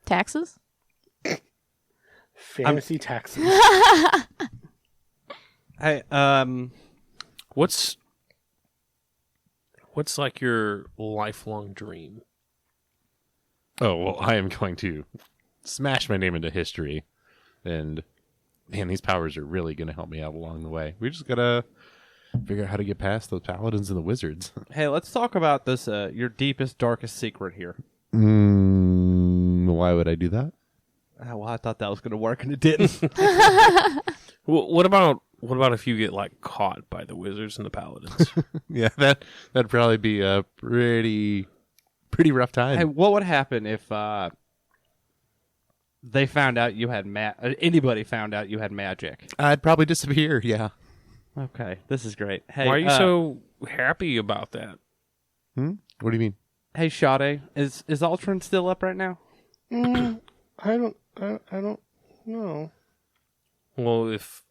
taxes? Fantasy taxes. Hey, What's like your lifelong dream? Oh, well, I am going to smash my name into history. And, man, these powers are really going to help me out along the way. We just got to figure out how to get past those paladins and the wizards. hey, let's talk about this, your deepest, darkest secret here. Why would I do that? Well, I thought that was going to work, and it didn't. What about if you get like caught by the wizards and the paladins? Yeah, that'd probably be a pretty rough time. Hey, what would happen if they found out you had anybody found out you had magic? I'd probably disappear, yeah. Okay, this is great. Hey, Why are you so happy about that? What do you mean? Hey, Sade, is Ultron still up right now? I don't know. Well, if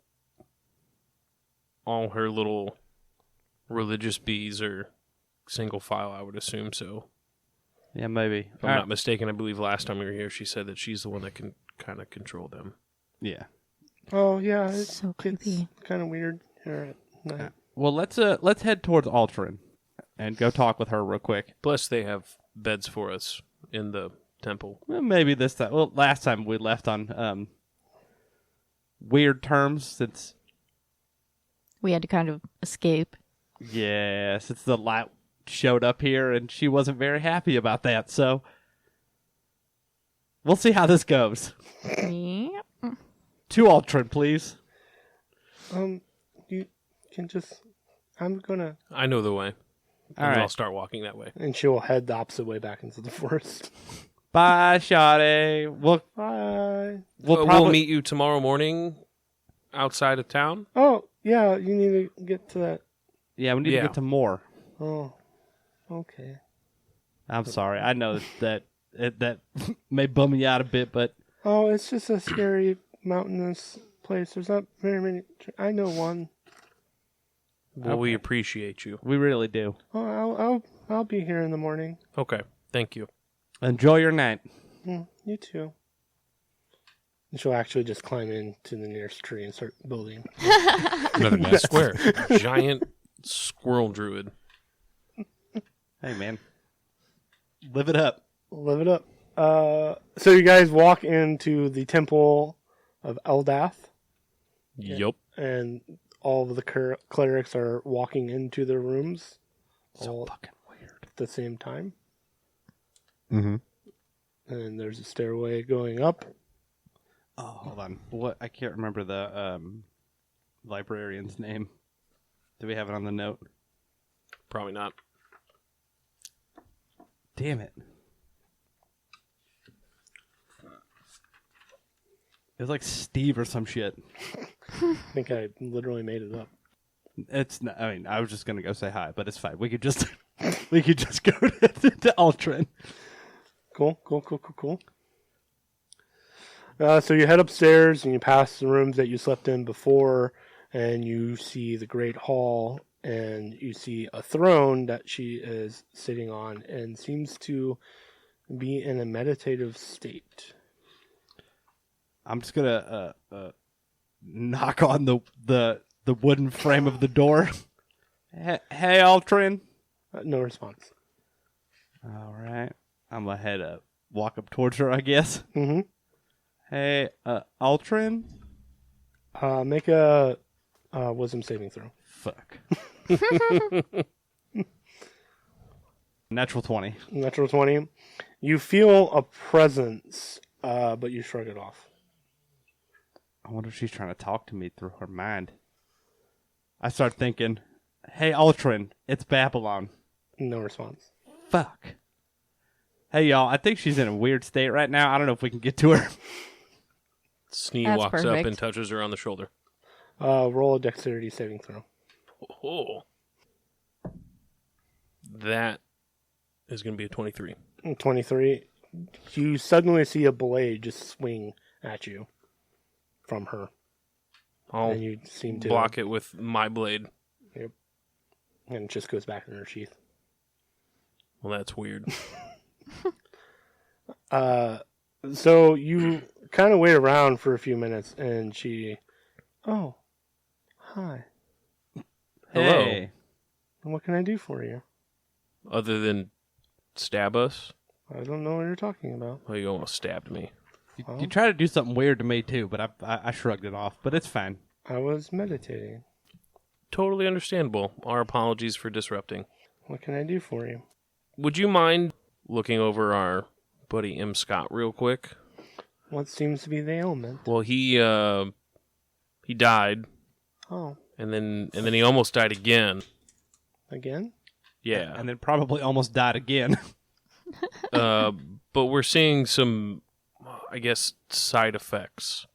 all her little religious bees are single file, I would assume so. Yeah, maybe. If I'm not mistaken, I believe last time we were here, she said that she's the one that can kind of control them. Yeah. Oh yeah, it's So creepy. kind of weird here at night. Well, let's head towards Ultron and go talk with her real quick. Plus, they have beds for us in the temple. Well, maybe this time. Well, last time we left on weird terms since We had to kind of escape. since the light showed up here and she wasn't very happy about that. So we'll see how this goes. Yeah. To Ultron, please. You can just. I'm gonna. I know the way. All And right. I'll start walking that way. And she will head the opposite way back into the forest. Bye, Sade. Bye. We'll meet you tomorrow morning outside of town. Oh yeah, you need to get to that. Yeah, we need Yeah. to get to more. Oh, okay. I'm sorry. I know that may bum me out a bit, but Oh, it's just a scary mountainous place. There's not very many. I know one. Well, we appreciate you. we really do. Oh, I'll be here in the morning. Okay, thank you. Enjoy your night. You too. And she'll actually just climb into the nearest tree and start building. Another nest. Square, giant squirrel druid. Hey, man. Live it up. Live it up. So you guys walk into the temple of Eldath, Yup. and all of the clerics are walking into their rooms all Fucking weird. at the same time. Mm-hmm. And there's a stairway going up. Oh, hold on. What? I can't remember the librarian's name. Do we have it on the note? Probably not. Damn it. It was like Steve or some shit. I think I literally made it up. It's not, I mean, I was just gonna go say hi, but it's fine. We could just we could just go to Ultron. Cool. So you head upstairs and you pass the rooms that you slept in before, and you see the Great Hall, and you see a throne that she is sitting on and seems to be in a meditative state. I'm just gonna knock on the wooden frame of the door. Hey, Altrin. No response. All right. I'm going to walk up towards her, I guess. Mm-hmm. Hey, Altrin. Make a wisdom saving throw. Fuck. Natural 20. Natural 20. You feel a presence, but you shrug it off. I wonder if she's trying to talk to me through her mind. I start thinking, hey, Altrin, it's Babylon. No response. Fuck. Hey, y'all, I think she's in a weird state right now. I don't know if we can get to her. Snee That's walks up perfect. and touches her on the shoulder. Roll a dexterity saving throw. Oh. That is going to be a 23. 23. You suddenly see a blade just swing at you from her. I'll And you seem to block it with my blade. Yep. And it just goes back in her sheath. Well, that's weird. So you kind of wait around for a few minutes, and she, oh, hi. Hello. Hey. What can I do for you? Other than stab us? I don't know what you're talking about. Oh, you almost stabbed me. You try to do something weird to me, too, but I shrugged it off. But it's fine. I was meditating. Totally understandable. Our apologies for disrupting. What can I do for you? Would you mind looking over our buddy M. Scott real quick? What seems to be the ailment? Well, he died, Oh, and then he almost died again. again? Yeah. And then probably almost died again. But we're seeing some, I guess, side effects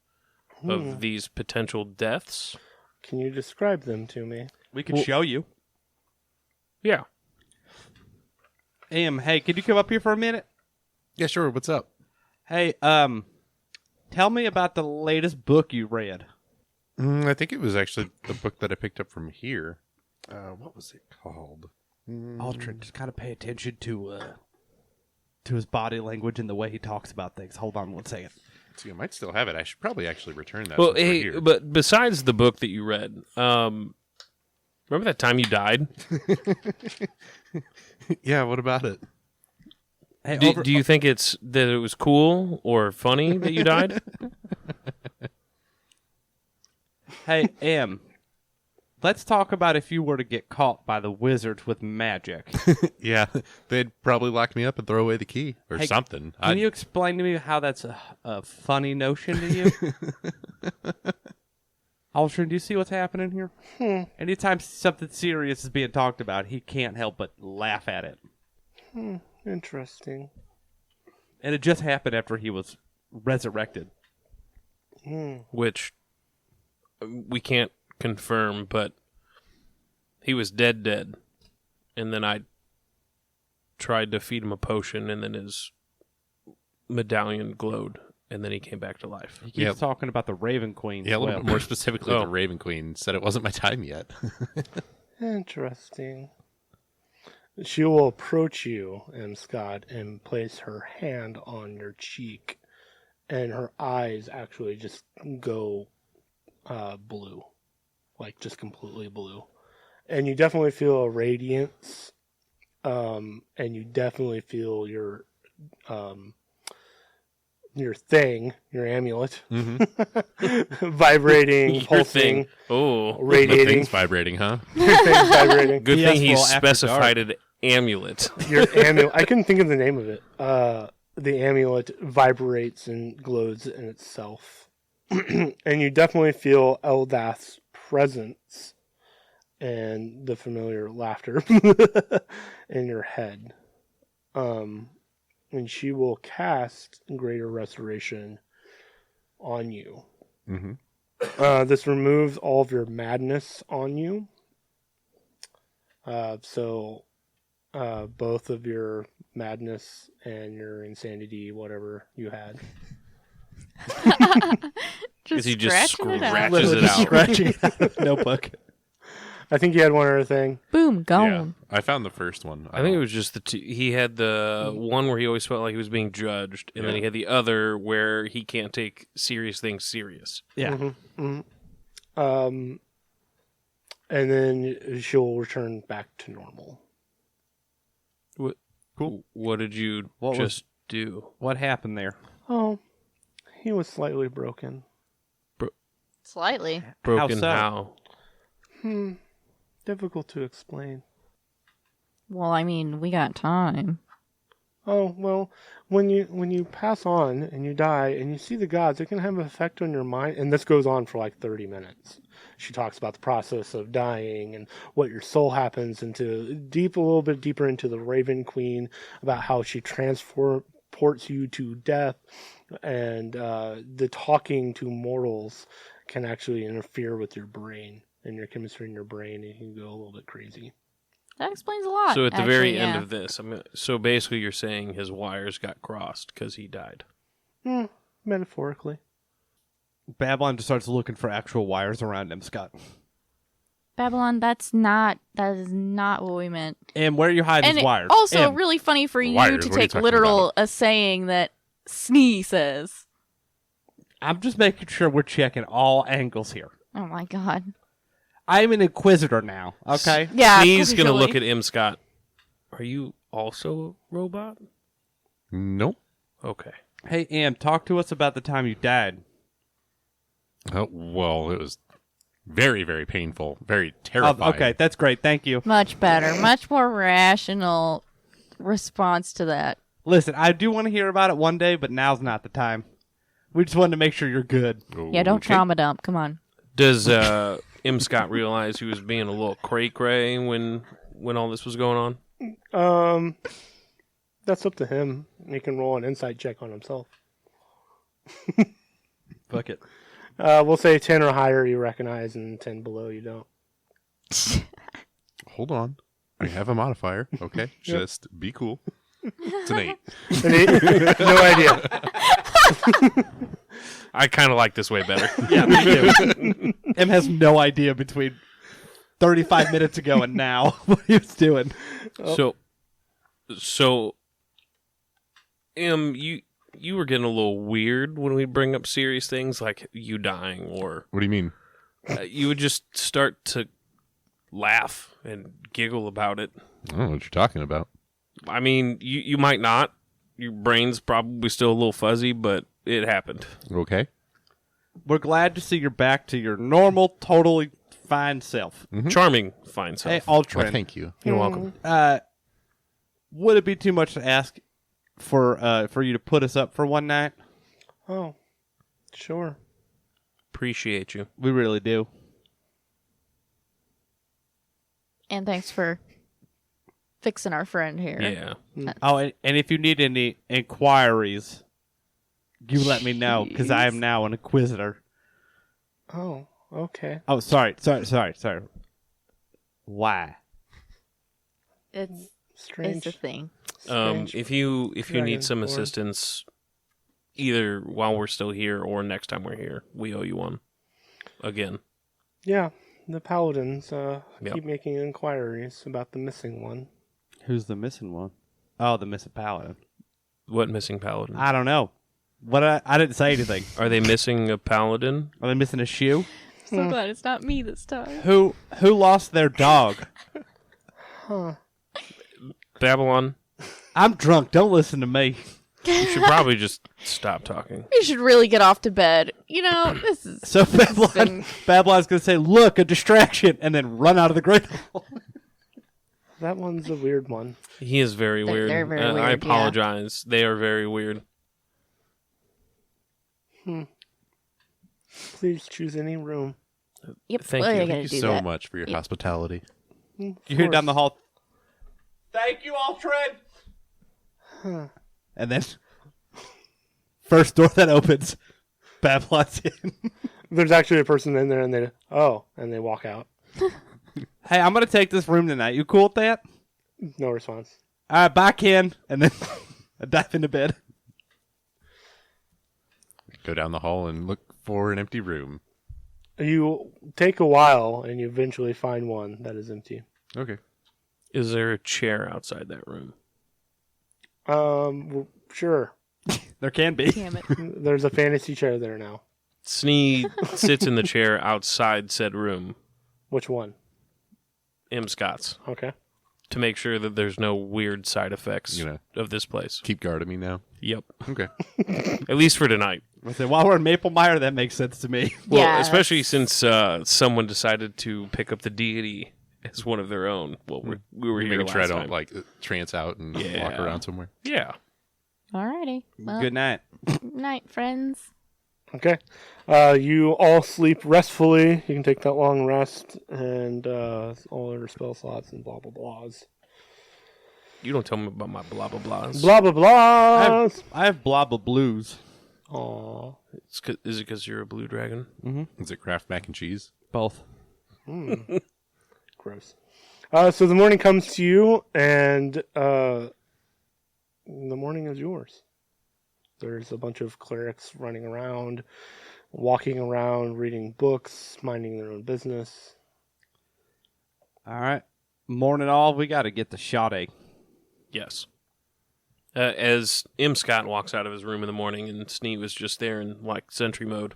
of these potential deaths. Can you describe them to me? We can show you. Yeah. Hey, could you come up here for a minute? Yeah, sure. What's up? Hey, tell me about the latest book you read. I think it was actually the book that I picked up from here. What was it called? Altrin, just kind of pay attention to his body language and the way he talks about things. Hold on one second. See, I might still have it. I should probably actually return that. Well, since we're hey, here. but besides the book that you read, remember that time you died? Yeah, what about it? Hey, Do you think it's that it was cool or funny that you died? Hey, let's talk about if you were to get caught by the wizards with magic. Yeah, they'd probably lock me up and throw away the key or Hey, something. Can you explain to me how that's a funny notion to you? Altrin, do you see what's happening here? Anytime something serious is being talked about, he can't help but laugh at it. Interesting. And it just happened after he was resurrected. Which we can't confirm, but he was dead. And then I tried to feed him a potion, and then his medallion glowed, and then he came back to life. He keeps talking about the Raven Queen. Yeah, a little well. bit more specifically, Oh. the Raven Queen said it wasn't my time yet. Interesting. She will approach you, M. Scott, and place her hand on your cheek, and her eyes actually just go blue, like just completely blue. And you definitely feel a radiance, and you definitely feel your amulet, vibrating, Your pulsing, thing. Oh, The radiating. thing's vibrating, huh? Your thing's vibrating. good He thing asked he for after specified an amulet. Your amulet. I couldn't think of the name of it. The amulet vibrates and glows in itself, and you definitely feel Eldath's presence and the familiar laughter in your head. And she will cast Greater Restoration on you. Mm-hmm. This removes all of your madness on you. So both of your madness and your insanity, whatever you had. Is he just scratching it out. scratches it out? Scratching it out of the notebook. I think you had one other thing. Boom, Yeah, gone. I found the first one. I think it was just the two. He had the one where he always felt like he was being judged, and then he had the other where he can't take serious things serious. Yeah. and then she'll return back to normal. What? Cool. What did you What just do? What happened there? Oh, he was slightly broken. Slightly. Broken so? how? Difficult to explain. Well, I mean, we got time. Oh, well, when you pass on and you die and you see the gods, it can have an effect on your mind. And this goes on for like 30 minutes. She talks about the process of dying and what your soul happens into a little bit deeper into the Raven Queen, about how she transports you to death, and the talking to mortals can actually interfere with your brain and your chemistry in your brain, and you can go a little bit crazy. That explains a lot. So at the actually, very yeah. end of this, so basically you're saying his wires got crossed because he died. Metaphorically. Babylon just starts looking for actual wires around him, Scott. Babylon, that is not what we meant. And where are you hiding And these wires? also, Em, really funny for you Wires, to what are you take talking literal a saying that Snee says. I'm just making sure we're checking all angles here. Oh my god. I'm an inquisitor now, okay? Yeah. He's going to clearly. look at M. Scott. Are you also a robot? Nope. Okay. Hey, Em, talk to us about the time you died. Oh, well, it was very, very painful. Very terrifying. Okay, that's great. Thank you. Much better. Much more rational response to that. Listen, I do want to hear about it one day, but now's not the time. We just wanted to make sure you're good. Yeah, don't Okay. trauma dump. Come on. Does M. Scott realize he was being a little cray-cray when all this was going on? That's up to him. He can roll an insight check on himself. Fuck it. We'll say 10 or higher you recognize, and 10 below you don't. Hold on. I have a modifier. Okay. Just be cool. It's an 8. And no idea. I kind of like this way better. Yeah, me too. Em has no idea between 35 minutes ago and now what he was doing. So, M, you were getting a little weird when we bring up serious things like you dying, or What do you mean? you would just start to laugh and giggle about it. I don't know what you're talking about. I mean, you might not. Your brain's probably still a little fuzzy, but it happened. Okay. We're glad to see you're back to your normal, totally fine self. Charming, fine self. Hey, Well, Ultron, thank you. You're welcome. would it be too much to ask for you to put us up for one night? Oh, sure. Appreciate you. We really do. And thanks for fixing our friend here. Yeah. Oh, and if you need any inquiries, you let me know, because I am now an inquisitor. Oh, okay. Oh, sorry. Why? It's Strange. a thing. Strange. If you Dragon need some Lord. assistance, either while we're still here or next time we're here, we owe you one. Again. Yeah, the paladins Yep. keep making inquiries about the missing one. Who's the missing one? Oh, the missing paladin. What missing paladin? I don't know. What? I didn't say anything. Are they missing a paladin? Are they missing a shoe? So glad it's not me this time. Who lost their dog? Babylon, I'm drunk. Don't listen to me. you should probably just stop talking. We should really get off to bed. You know, this is So Babylon's gonna say, "Look, a distraction," and then run out of the great hall. That one's a weird one. He is very weird. they're very I weird, yeah. apologize. They are very weird. Please choose any room. Yep. Thank well, you. I gotta Thank you do so that. much for your Yep. hospitality. You hear down the hall. Thank you, Ultron. And then, first door that opens, Babylon's in. There's actually a person in there, and they walk out. Hey, I'm gonna take this room tonight. You cool with that? No response. All right, bye, Ken. And then I dive into bed. Go down the hall and look for an empty room. You take a while, and you eventually find one that is empty. Okay. Is there a chair outside that room? Sure. There can be. Damn it. There's a fantasy chair there now. Snee sits in the chair outside said room, Which one? M. Scott's, Okay. to make sure that there's no weird side effects You know. of this place. Keep guard of me now. Yep. Okay. At least for tonight. I said, while we're in Maple Mire, that makes sense to me. Well, Yeah, especially since someone decided to pick up the deity as one of their own. Well, we were here Making sure I last don't time. like trance out and Yeah. walk around somewhere. Yeah. Alrighty. Well, Good night. night, friends. Okay. You all sleep restfully. You can take that long rest and all your spell slots and blah blah blahs. You don't tell me about my blah blah blahs. Blah blah blahs. I have blobba blues. Aw. Is it because you're a blue dragon? Is it Kraft mac and cheese? Both. Gross. So the morning comes to you, and the morning is yours. There's a bunch of clerics running around, walking around, reading books, minding their own business. All right. Morning all. We got to get to Sade. Yes. As M. Scott walks out of his room in the morning and Snee was just there in like sentry mode.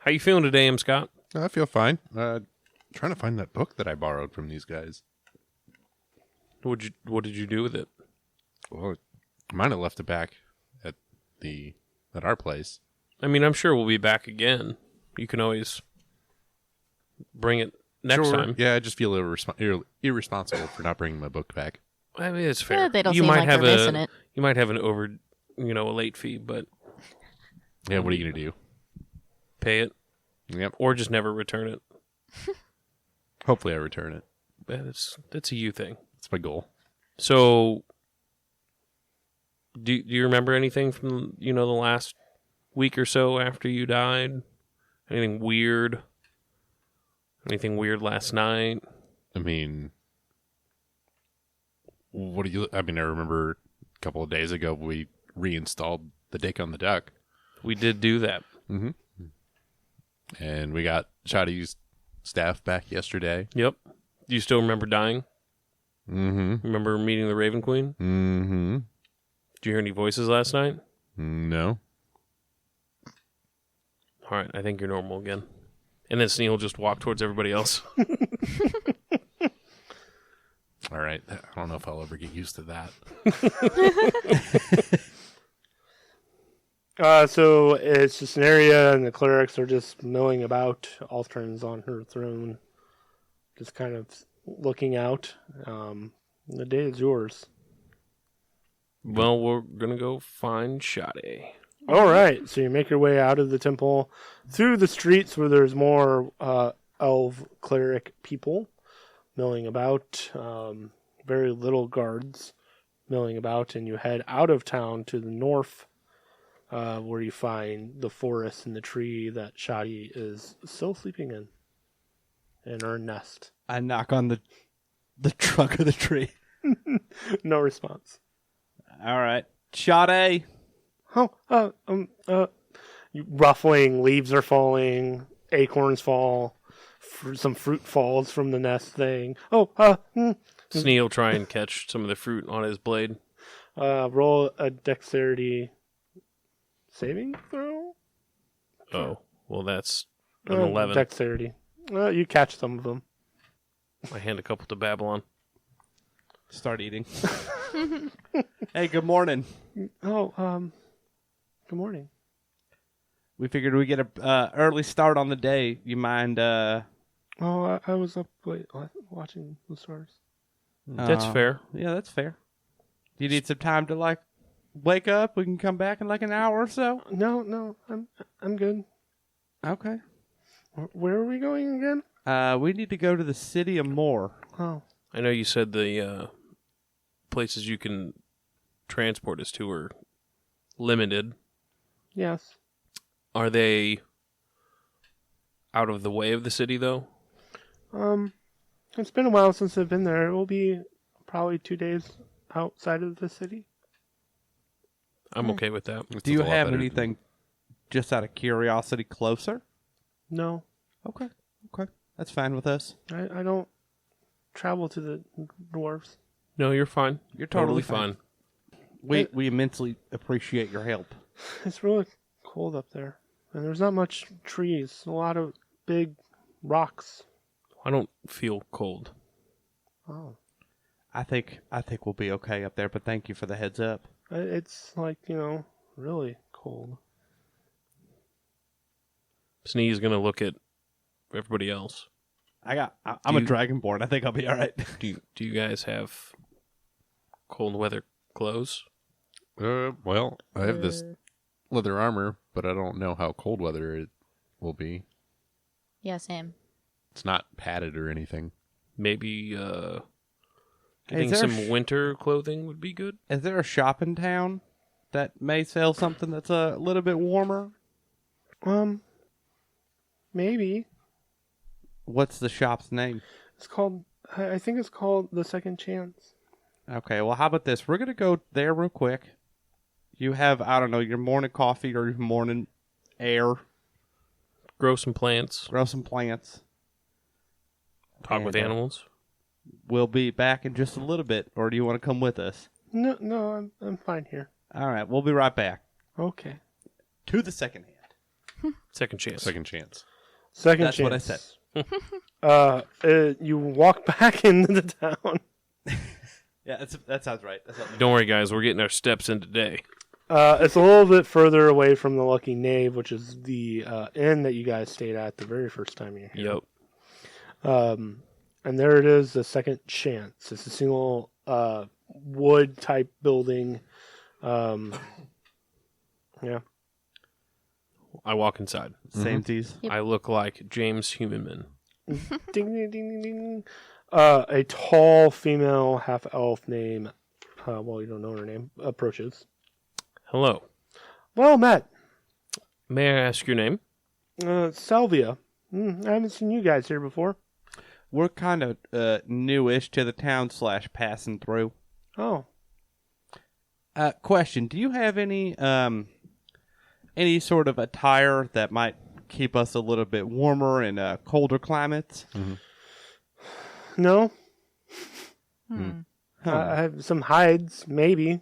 How you feeling today, M. Scott? I feel fine. Trying to find that book that I borrowed from these guys. What did you do with it? Well, I might have left it back at our place. I mean, I'm sure we'll be back again. You can always bring it next Sure. time. Yeah, I just feel irresponsible for not bringing my book back. I mean, it's fair. Yeah, they don't you seem might like have they're missing it. You might have an over, a late fee, but Yeah, what are you gonna do? pay it Yep. or just never return it. Hopefully, I return it. That's a you thing. That's my goal. So, do you remember anything from the last week or so after you died? Anything weird? Anything weird last night? I mean, what do you? I mean, I remember a couple of days ago we reinstalled the Dick on the Duck, We did do that. and we got Shadi's staff back yesterday. Yep. Do you still remember dying? Mm-hmm. Remember meeting the Raven Queen? Mm-hmm. Did you hear any voices last night? No. All right, I think you're normal again. And then Snee will just walk towards everybody else. All right. I don't know if I'll ever get used to that. So it's just an area, and the clerics are just milling about. Altern's on her throne, just kind of looking out. The day is yours. Well, we're going to go find Sade. All right, so you make your way out of the temple through the streets where there's more elf cleric people milling about. Very little guards milling about, and you head out of town to the north, where you find the forest and the tree that Shadi is still sleeping in her nest. I knock on the trunk of the tree. No response. All right. Sade. Ruffling leaves are falling, acorns fall, some fruit falls from the nest thing. Snee will try and catch some of the fruit on his blade. Roll a dexterity saving throw. Oh, well, that's an 11. Dexterity. You catch some of them. I hand a couple to Babylon. Start eating. Hey, good morning. Good morning. We figured we'd get a early start on the day. You mind? I was up late watching the stars. That's fair. Yeah, that's fair. Do you need some time to wake up? We can come back in an hour or so. No, I'm good. Okay. Where are we going again? We need to go to the city of Moore. Oh, I know you said the places you can transport us to are limited. yes. Are they out of the way of the city, though? It's been a while since I've been there. It will be probably 2 days outside of the city. I'm okay with that. Do you have anything, just out of curiosity, closer? No, Okay. That's fine with us. I don't travel to the dwarves. No, you're fine. You're totally fine. We immensely appreciate your help. It's really cold up there. And there's not much trees. A lot of big rocks. I don't feel cold. Oh. I think we'll be okay up there, but thank you for the heads up. It's like, really cold. Snee's gonna look at everybody else. I'm Do a you- dragonborn. I think I'll be all right. Do you guys have cold weather clothes? Well, I have this leather armor, but I don't know how cold weather it will be. Yeah, same. It's not padded or anything. Maybe getting there some winter clothing would be good. Is there a shop in town that may sell something that's a little bit warmer? Maybe. What's the shop's name? It's called, I think it's called The Second Chance. Okay, well, how about this? We're going to go there real quick. You have, I don't know, your morning coffee or your morning air. Grow some plants. Grow some plants. Talk with And, animals. We'll be back in just a little bit, or do you want to come with us? No, I'm fine here. All right, we'll be right back. Okay. To the second hand. Second chance. Second chance. Second That's chance. what I said. You walk back into the town. Yeah, that sounds right. Don't worry, guys. We're getting our steps in today. It's a little bit further away from the Lucky Knave, which is the inn that you guys stayed at the very first time you were here. Yep. And there it is, the Second Chance. It's a single wood type building. Yeah. I walk inside. Same tease. Yep. I look like James Humanman. Ding, ding, ding, ding, ding. A tall female half elf named, you don't know her name, approaches. Hello. Well met. May I ask your name? Salvia. I haven't seen you guys here before. We're kind of newish to the town / passing through. Oh. Question: do you have any sort of attire that might keep us a little bit warmer in colder climates? No. Hmm. I have some hides, maybe.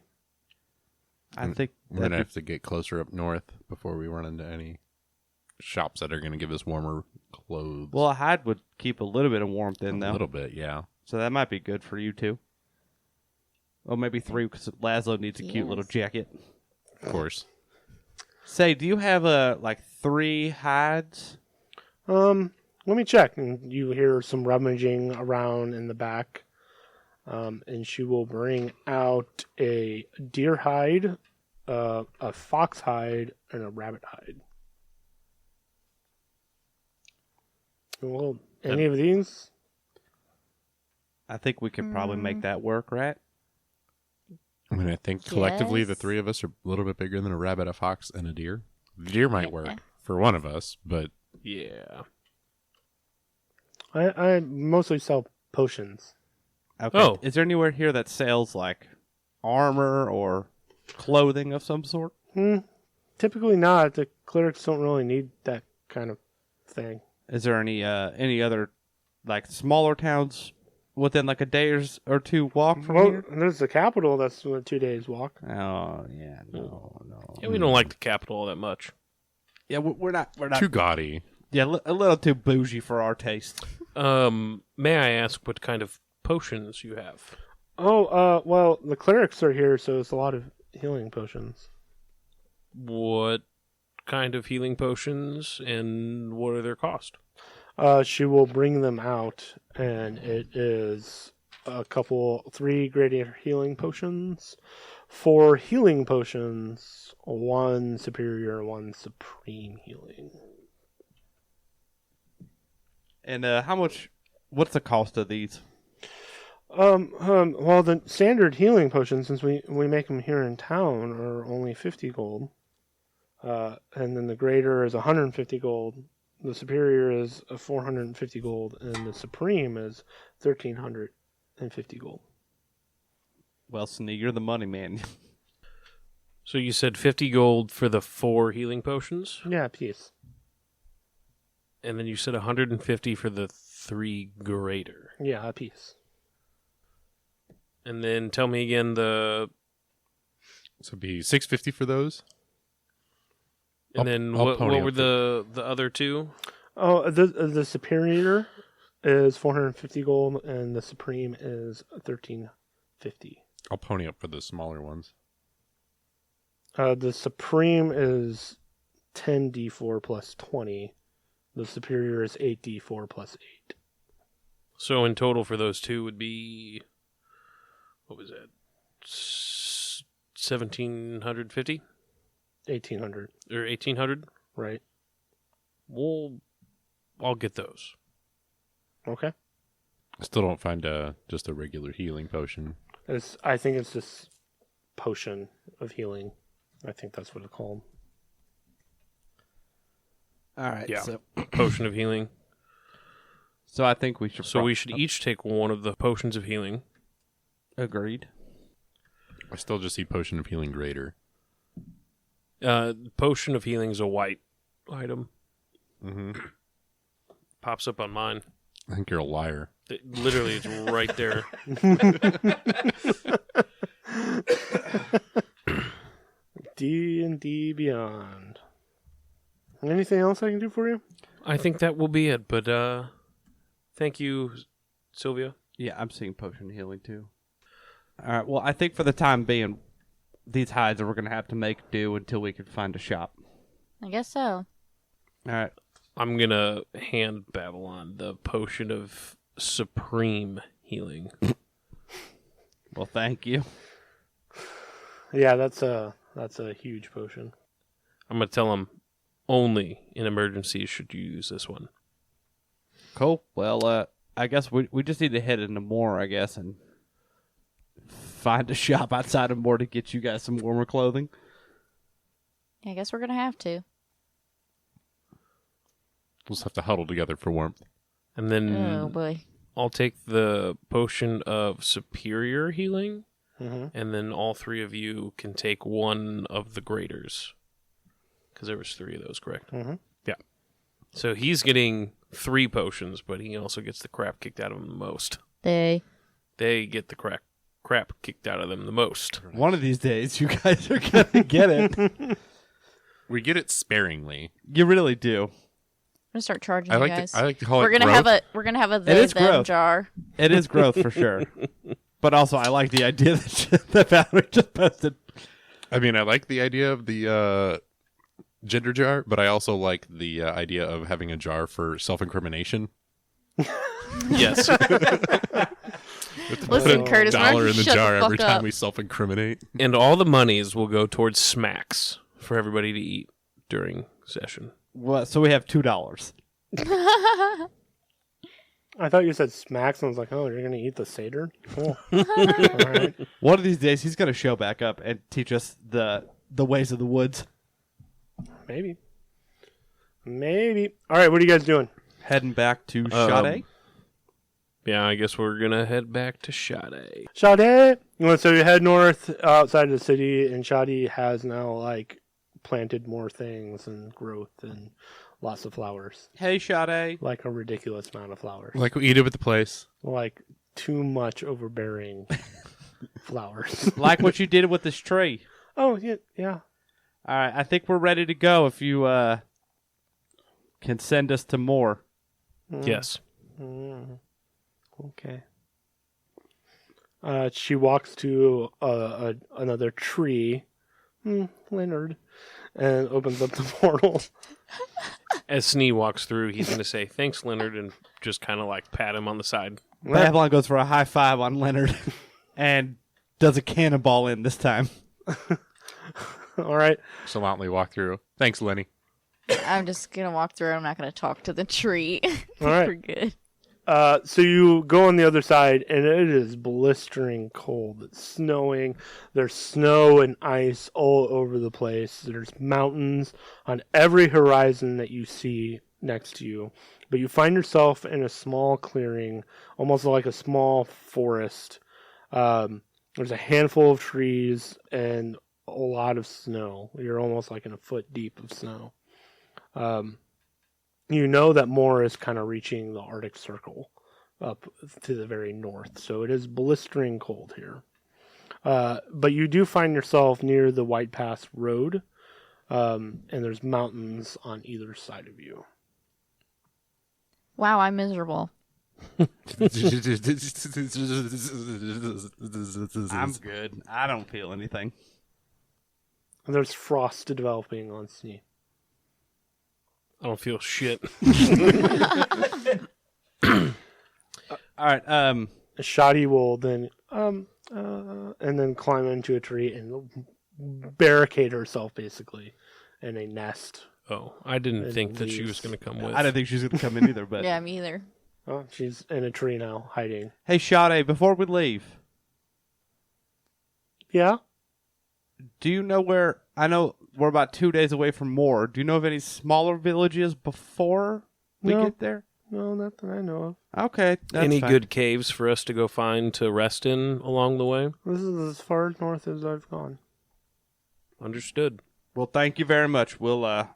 I think We're going to have to get closer up north before we run into any shops that are going to give us warmer clothes. well, a hide would keep a little bit of warmth in, a though. little bit, yeah. So that might be good for you two. Or maybe 3, because Laszlo needs a cute little Yes. jacket. Of course. Say, do you have 3 hides? Let me check. And you hear some rummaging around in the back. And she will bring out a deer hide, a fox hide, and a rabbit hide. Well, any of these? I think we could probably make that work, right? I mean, I think collectively the Yes. 3 of us are a little bit bigger than a rabbit, a fox, and a deer. The deer might Yeah. work for one of us, but Yeah. I mostly sell potions. Okay. Oh. Is there anywhere here that sells armor or clothing of some sort? Typically not. The clerics don't really need that kind of thing. Is there any other smaller towns within a day or 2 walk from Well, here? there's the capital. That's a 2 days walk. Oh yeah, no. Yeah, we don't like the capital that much. Yeah, we're not too gaudy. Yeah, a little too bougie for our taste. May I ask what kind of potions you have? Well, the clerics are here, so it's a lot of healing potions. What kind of healing potions and what are their cost? She will bring them out, and it is 3 greater healing potions, 4 healing potions, 1 superior, 1 supreme healing. And what's the cost of these? Well, the standard healing potions, since we make them here in town, are only 50 gold. And then the greater is 150 gold. The superior is 450 gold, and the supreme is 1,350 gold. Well, Snee, you're the money man. So you said 50 gold for the 4 healing potions, Yeah, peace. and then you said 150 for the 3 greater. Yeah, a piece. And then tell me again So it'd be $650 for those. And then I'll what pony were up the other two? Oh, the superior is 450 gold, and the supreme is 1350. I'll pony up for the smaller ones. The supreme is 10d4 plus 20. The superior is 8d4 plus 8. So in total for those two would be, what was that? 1750 1800, or 1800? right? Well, I'll get those. Okay. I still don't find just a regular healing potion. I think it's just potion of healing. I think that's what it's called. All right. Yeah. So, Potion of healing. so I think we should. So we should each take one of the potions of healing. Agreed. I still just see potion of healing greater. Potion of healing is a white item. Mm-hmm. Pops up on mine. I think you're a liar. Literally, it's right there. D&D Beyond. Anything else I can do for you? I think that will be it. But thank you, Sylvia. Yeah, I'm seeing potion healing too. All right. Well, I think for the time being, these hides we're gonna have to make do until we can find a shop. I guess so. All right. I'm gonna hand Babylon the potion of supreme healing. Well, thank you. Yeah, that's a huge potion. I'm gonna tell him only in emergencies should you use this one. Cool. Well, I guess we just need to head into Moore, I guess, and find a shop outside of Moore to get you guys some warmer clothing. I guess we're gonna have to. We'll just have to huddle together for warmth. And then Oh boy. I'll take the potion of superior healing, Mm-hmm. and then all three of you can take one of the graders. Because there was 3 of those, correct? Mm-hmm. Yeah. So he's getting 3 potions, but he also gets the crap kicked out of him the most. They Get the crap kicked out of them the most. One of these days, you guys are gonna get it. We get it sparingly. You really do. I'm gonna start charging I you like guys. to call we're it gonna growth. have a It they is them growth. jar. It is growth for sure. But also, I like the idea that Valerie just posted. I mean, I like the idea of the gender jar, but I also like the idea of having a jar for self-incrimination. Yes. Listen, Curtis, why don't $1 you in the shut jar the fuck every time up? we self-incriminate. And all the monies will go towards smacks for everybody to eat during session. Well, so we have $2. I thought you said smacks, and I was like, oh, you're going to eat the satyr? Cool. All right. One of these days, he's gonna show back up and teach us the ways of the woods. Maybe. All right, what are you guys doing? Heading back to Sade. Yeah, I guess we're going to head back to Sade. Sade. So you head north outside of the city, and Sade has now, like, planted more things and growth and lots of flowers. Hey, Sade. Like a ridiculous amount of flowers. Like we eat it at the place. Like too much overbearing flowers. Like what you did with this tree. Oh, yeah. Yeah. All right, I think we're ready to go. If you can send us to Moore. Yes. Mm. Okay. She walks to another tree, Leonard, and opens up the portal. As Snee walks through, he's going to say, thanks, Leonard, and just kind of like pat him on the side. Babylon goes for a high five on Leonard and does a cannonball in this time. All right. Gallantly walk through. Thanks, Lenny. I'm just gonna walk through. I'm not gonna talk to the tree. All right. We're good. So you go on the other side, and it is blistering cold. It's snowing. There's snow and ice all over the place. There's mountains on every horizon that you see next to you. But you find yourself in a small clearing, almost like a small forest. There's a handful of trees and a lot of snow. You're almost like in a foot deep of snow. You know that Moore is kind of reaching the Arctic Circle up to the very north, so it is blistering cold here. But you do find yourself near the White Pass Road, And there's mountains on either side of you. Wow, I'm miserable. I'm good. I don't feel anything. And there's frost developing on Snee. I don't feel shit. All right. Shoddy will then and then climb into a tree and barricade herself basically in a nest. Oh, I didn't And think that she leaves. was going to come with. I didn't think she was going to come in either, but Yeah, me either. Oh, she's in a tree now, hiding. hey, Sade, before we leave, Yeah? do you know where? I know we're about 2 days away from Moor. Do you know of any smaller villages before we No. get there? No, not that I know of. Okay. That's Any fine. good caves for us to go find to rest in along the way? This is as far north as I've gone. Understood. Well, thank you very much. We'll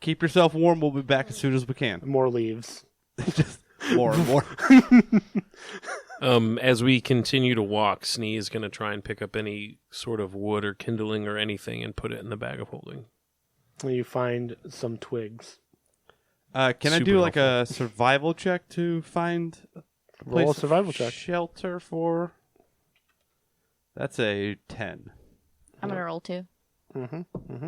keep yourself warm. We'll be back as soon as we can. More leaves. Just more and more. As we continue to walk, Snee is going to try and pick up any sort of wood or kindling or anything and put it in the bag of holding. And you find some twigs. Can I Super do like helpful. a survival check to find a Roll a place survival of check. shelter for? That's a 10. I'm gonna roll 2. I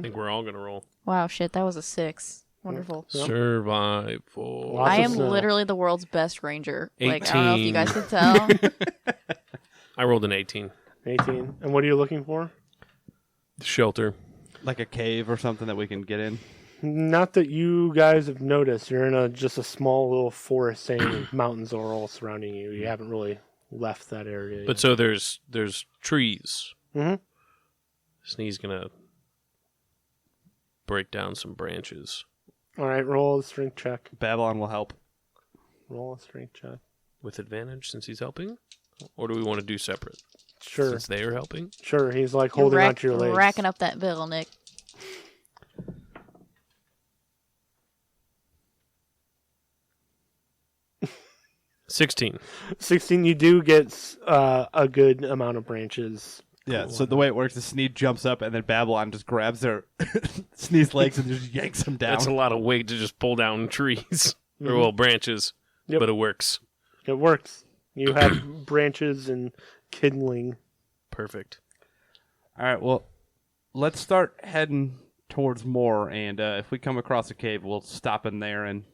think we're all going to roll. Wow, shit, that was a 6. Wonderful. Yep. Survival. Lots I of am snow. literally the world's best ranger. Like, I don't know if you guys can tell. I rolled an 18. 18. And what are you looking for? Shelter. Like a cave or something that we can get in. Not that you guys have noticed. You're in just a small little forest saying mountains are all surrounding you. You haven't really left that area But so there's trees. Mm-hmm. Snee's going to break down some branches All right, roll a strength check. Babylon will help. Roll a strength check. with advantage since he's helping. Or do we want to do separate? Sure. Since they are helping? Sure, he's like You're holding onto your legs. racking up that bill, Nick. $16. 16, you do get a good amount of branches. Yeah, so the way it works is Sneed jumps up and then Babylon just grabs their Sneed's legs and just yanks him down. That's a lot of weight to just pull down trees. Or, well, branches. Yep. But it works. It works. You have branches and kindling. Perfect. All right, well, let's start heading towards more, and if we come across a cave, we'll stop in there and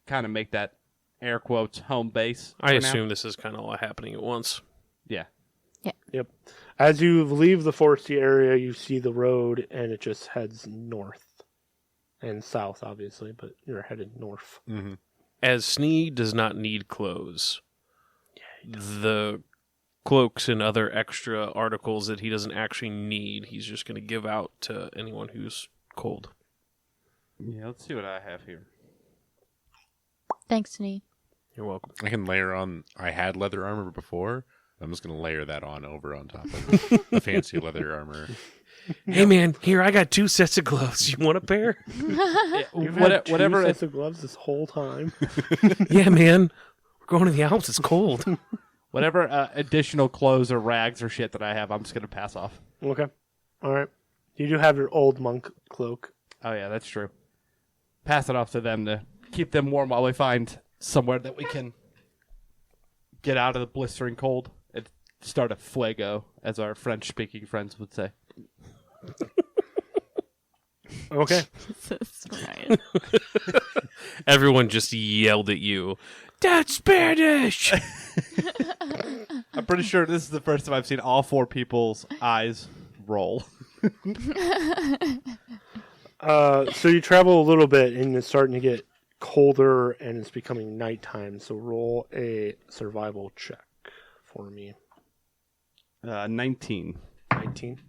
kind of make that, air quotes, home base. I for now. assume this is kind of all happening at once. Yeah. Yep. As you leave the foresty area, you see the road, and it just heads north and south, obviously, but you're headed north. Mm-hmm. As Snee does not need clothes, the cloaks and other extra articles that he doesn't actually need, he's just going to give out to anyone who's cold. Yeah, let's see what I have here. Thanks, Snee. You're welcome. I can layer on. I had leather armor before. I'm just going to layer that on over on top of the fancy leather armor. Hey, man, here, I got 2 sets of gloves. You want a pair? You've had two Whatever. sets of gloves this whole time. Yeah, man. We're going to the Alps. It's cold. Whatever additional clothes or rags or shit that I have, I'm just going to pass off. Okay. All right. You do have your old monk cloak. Oh, yeah, that's true. Pass it off to them to keep them warm while we find somewhere that we can get out of the blistering cold and start a fuego, as our French-speaking friends would say. Okay. Ryan. Everyone just yelled at you. That's Spanish! I'm pretty sure this is the first time I've seen all 4 people's eyes roll. So you travel a little bit, and it's starting to get colder, and it's becoming nighttime. So roll a survival check for me. 19. 19.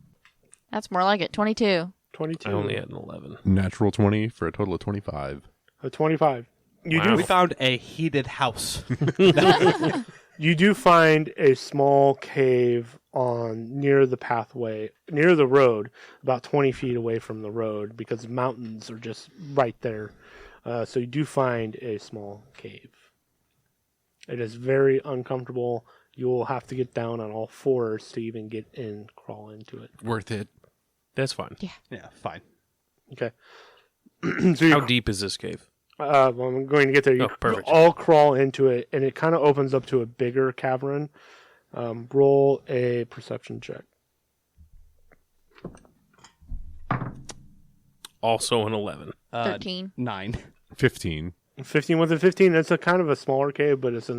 That's more like it. 22. 22. I only had an 11. Natural 20 for a total of 25. 25. You Wow. We found a heated house. You do find a small cave near the pathway, near the road, about 20 feet away from the road, because the mountains are just right there. So you do find a small cave. It is very uncomfortable. You will have to get down on all fours to even get in, crawl into it. Worth it. That's fine. Yeah, fine. Okay. So How deep is this cave? well, I'm going to get there. You Oh, perfect. all crawl into it, and it kind of opens up to a bigger cavern. Roll a perception check. Also an 11. 13. 9. 15. 15 with a 15. It's a kind of a smaller cave, but it's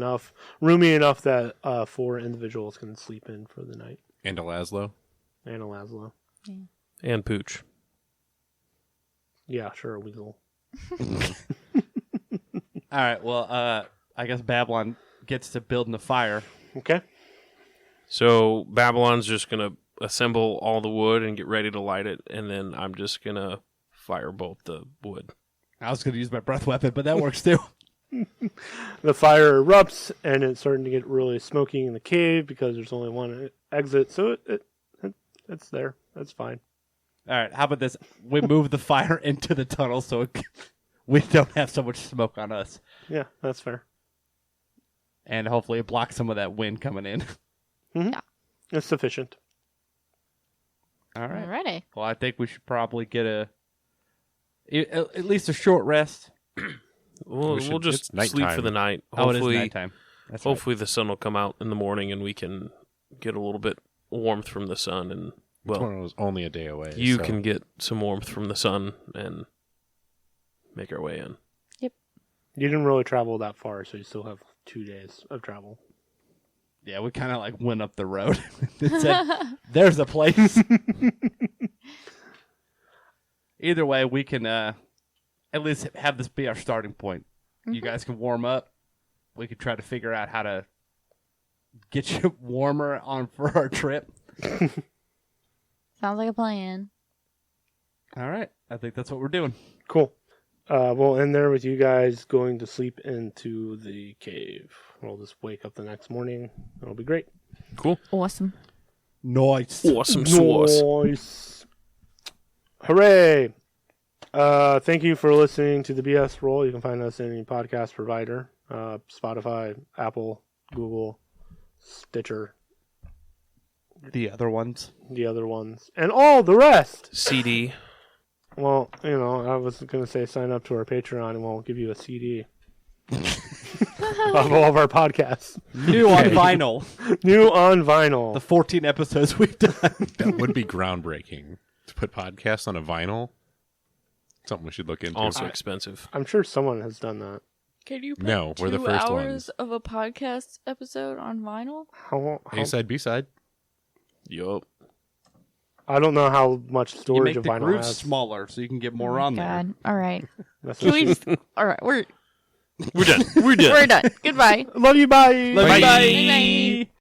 roomy enough that 4 individuals can sleep in for the night. And a Laszlo. And a Laszlo. And Pooch. Yeah, sure, a weasel. All right. Well, I guess Babylon gets to building the fire. Okay. So Babylon's just going to assemble all the wood and get ready to light it, and then I'm just going to firebolt the wood. I was going to use my breath weapon, but that works too. The fire erupts, and it's starting to get really smoky in the cave because there's only one exit, so it's there. That's fine. All right. How about this? We move the fire into the tunnel so we don't have so much smoke on us, Yeah, that's fair. and hopefully it blocks some of that wind coming in. It's sufficient. All right. Alrighty. Well, I think we should probably get at least a short rest. We'll just it's nighttime. sleep for the night. Oh, it is Hopefully, nighttime. That's hopefully the sun will come out in the morning and we can get a little bit warmth from the sun. And Tomorrow was only a day away. you so- can get some warmth from the sun and make our way in. You didn't really travel that far, so you still have 2 days of travel. Yeah, we kind of like went up the road. It said, "There's a place." Either way, we can at least have this be our starting point. You guys can warm up. We can try to figure out how to get you warmer on for our trip. Sounds like a plan. All right, I think that's what we're doing. Cool. We'll end there with you guys going to sleep into the cave. We'll just wake up the next morning. It'll be great. Cool. Awesome. Nice. Awesome sauce. Nice. Hooray. Thank you for listening to the BS Roll. You can find us in any podcast provider. Spotify, Apple, Google, Stitcher, The other ones. the other ones, and all the rest. CD. Well, I was going to say sign up to our Patreon and we'll give you a CD of all of our podcasts. New on vinyl. New on vinyl. The 14 episodes we've done. That would be groundbreaking to put podcasts on a vinyl. Something we should look into. Also expensive. I'm sure someone has done that. Can you put No, we're the 2 first hours ones. of a podcast episode on vinyl? How, A-side, B-side. Yup. I don't know how much You storage make of the vinyl grooves has. smaller so you can get Oh more my on there. God. All right. That's Can we just... All right. We're We're done. We're done. done. Goodbye. Love you. Bye. Love you, Bye. bye. Bye.